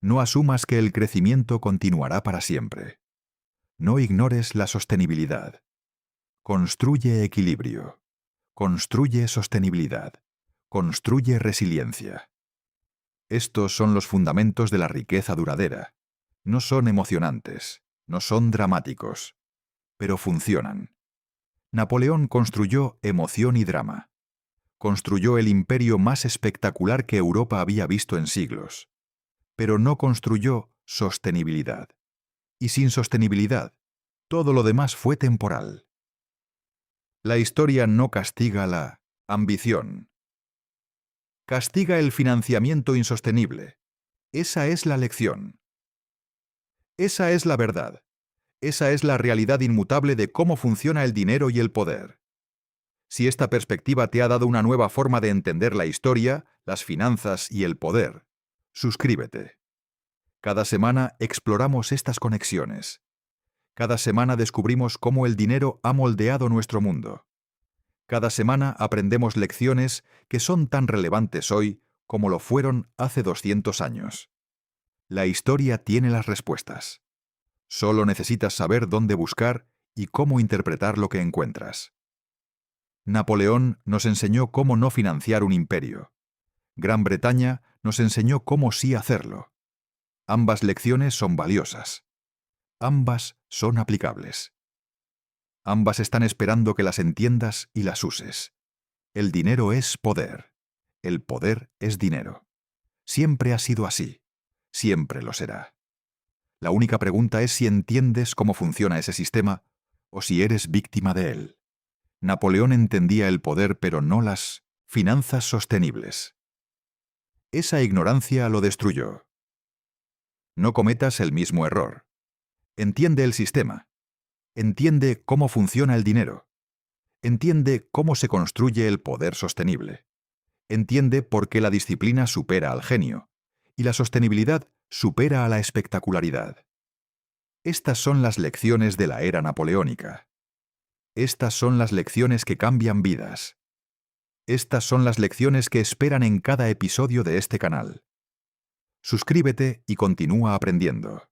A: No asumas que el crecimiento continuará para siempre. No ignores la sostenibilidad. Construye equilibrio. Construye sostenibilidad. Construye resiliencia. Estos son los fundamentos de la riqueza duradera. No son emocionantes, no son dramáticos, pero funcionan. Napoleón construyó emoción y drama. Construyó el imperio más espectacular que Europa había visto en siglos. Pero no construyó sostenibilidad. Y sin sostenibilidad, todo lo demás fue temporal. La historia no castiga la ambición. Castiga el financiamiento insostenible. Esa es la lección. Esa es la verdad. Esa es la realidad inmutable de cómo funciona el dinero y el poder. Si esta perspectiva te ha dado una nueva forma de entender la historia, las finanzas y el poder, suscríbete. Cada semana exploramos estas conexiones. Cada semana descubrimos cómo el dinero ha moldeado nuestro mundo. Cada semana aprendemos lecciones que son tan relevantes hoy como lo fueron hace 200 años. La historia tiene las respuestas. Solo necesitas saber dónde buscar y cómo interpretar lo que encuentras. Napoleón nos enseñó cómo no financiar un imperio. Gran Bretaña nos enseñó cómo sí hacerlo. Ambas lecciones son valiosas. Ambas son aplicables. Ambas están esperando que las entiendas y las uses. El dinero es poder. El poder es dinero. Siempre ha sido así. Siempre lo será. La única pregunta es si entiendes cómo funciona ese sistema o si eres víctima de él. Napoleón entendía el poder, pero no las finanzas sostenibles. Esa ignorancia lo destruyó. No cometas el mismo error. Entiende el sistema. Entiende cómo funciona el dinero. Entiende cómo se construye el poder sostenible. Entiende por qué la disciplina supera al genio y la sostenibilidad supera a la espectacularidad. Estas son las lecciones de la era napoleónica. Estas son las lecciones que cambian vidas. Estas son las lecciones que esperan en cada episodio de este canal. Suscríbete y continúa aprendiendo.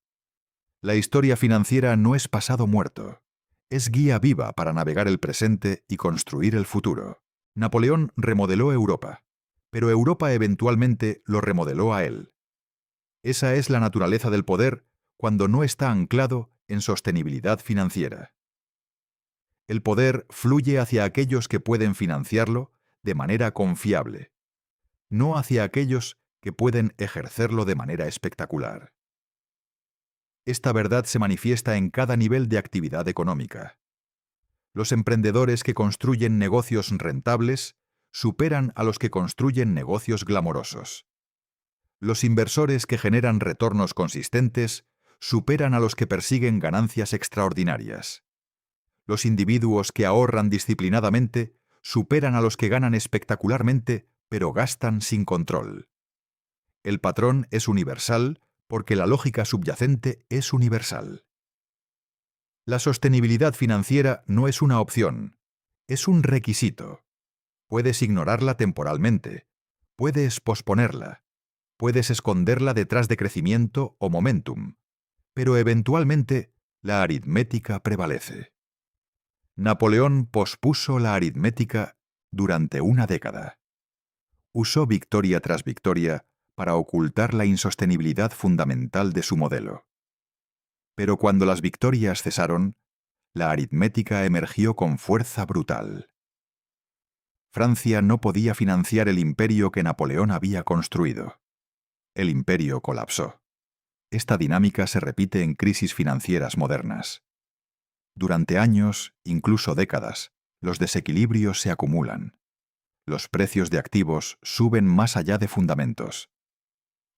A: La historia financiera no es pasado muerto. Es guía viva para navegar el presente y construir el futuro. Napoleón remodeló Europa, pero Europa eventualmente lo remodeló a él. Esa es la naturaleza del poder cuando no está anclado en sostenibilidad financiera. El poder fluye hacia aquellos que pueden financiarlo de manera confiable, no hacia aquellos que pueden ejercerlo de manera espectacular. Esta verdad se manifiesta en cada nivel de actividad económica. Los emprendedores que construyen negocios rentables superan a los que construyen negocios glamorosos. Los inversores que generan retornos consistentes superan a los que persiguen ganancias extraordinarias. Los individuos que ahorran disciplinadamente superan a los que ganan espectacularmente, pero gastan sin control. El patrón es universal porque la lógica subyacente es universal. La sostenibilidad financiera no es una opción, es un requisito. Puedes ignorarla temporalmente, puedes posponerla, puedes esconderla detrás de crecimiento o momentum, pero eventualmente la aritmética prevalece. Napoleón pospuso la aritmética durante una década. Usó victoria tras victoria para ocultar la insostenibilidad fundamental de su modelo. Pero cuando las victorias cesaron, la aritmética emergió con fuerza brutal. Francia no podía financiar el imperio que Napoleón había construido. El imperio colapsó. Esta dinámica se repite en crisis financieras modernas. Durante años, incluso décadas, los desequilibrios se acumulan. Los precios de activos suben más allá de fundamentos.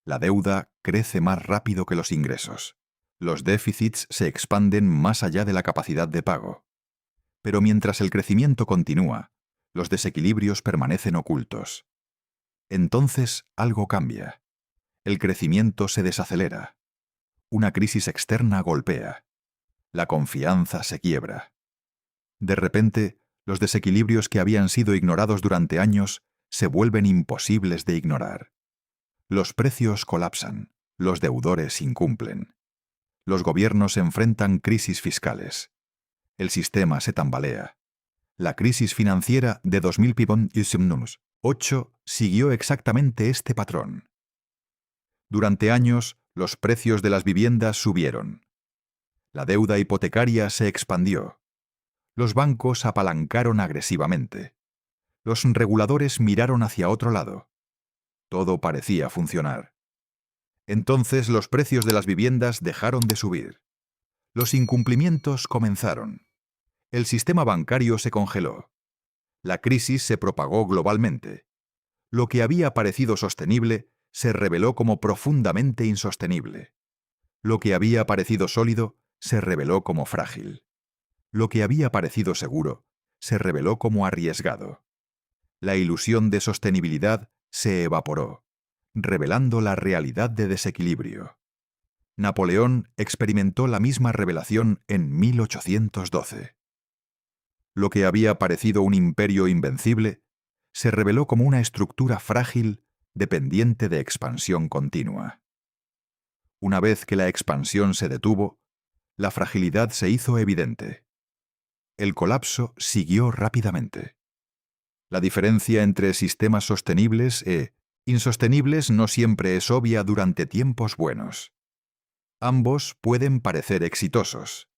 A: La deuda crece más rápido que los ingresos. Los déficits se expanden más allá de la capacidad de pago. Pero mientras el crecimiento continúa, los desequilibrios permanecen ocultos. Entonces algo cambia. El crecimiento se desacelera. Una crisis externa golpea. La confianza se quiebra. De repente, los desequilibrios que habían sido ignorados durante años se vuelven imposibles de ignorar. Los precios colapsan, los deudores incumplen. Los gobiernos enfrentan crisis fiscales. El sistema se tambalea. La crisis financiera de 2008 siguió exactamente este patrón. Durante años, los precios de las viviendas subieron. La deuda hipotecaria se expandió. Los bancos apalancaron agresivamente. Los reguladores miraron hacia otro lado. Todo parecía funcionar. Entonces los precios de las viviendas dejaron de subir. Los incumplimientos comenzaron. El sistema bancario se congeló. La crisis se propagó globalmente. Lo que había parecido sostenible se reveló como profundamente insostenible. Lo que había parecido sólido se reveló como frágil. Lo que había parecido seguro se reveló como arriesgado. La ilusión de sostenibilidad se evaporó, revelando la realidad de desequilibrio. Napoleón experimentó la misma revelación en 1812. Lo que había parecido un imperio invencible se reveló como una estructura frágil dependiente de expansión continua. Una vez que la expansión se detuvo, la fragilidad se hizo evidente. El colapso siguió rápidamente. La diferencia entre sistemas sostenibles e insostenibles no siempre es obvia durante tiempos buenos. Ambos pueden parecer exitosos.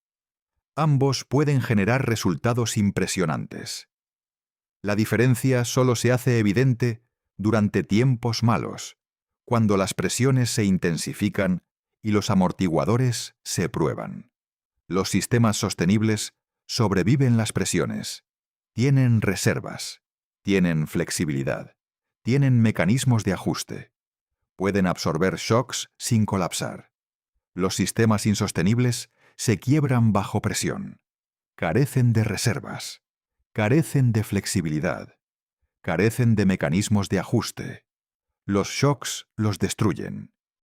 A: Ambos pueden generar resultados impresionantes. La diferencia solo se hace evidente durante tiempos malos, cuando las presiones se intensifican y los amortiguadores se prueban. Los sistemas sostenibles sobreviven las presiones, tienen reservas, tienen flexibilidad, tienen mecanismos de ajuste, pueden absorber shocks sin colapsar. Los sistemas insostenibles se quiebran bajo presión, carecen de reservas, carecen de flexibilidad, carecen de mecanismos de ajuste. Los shocks los destruyen.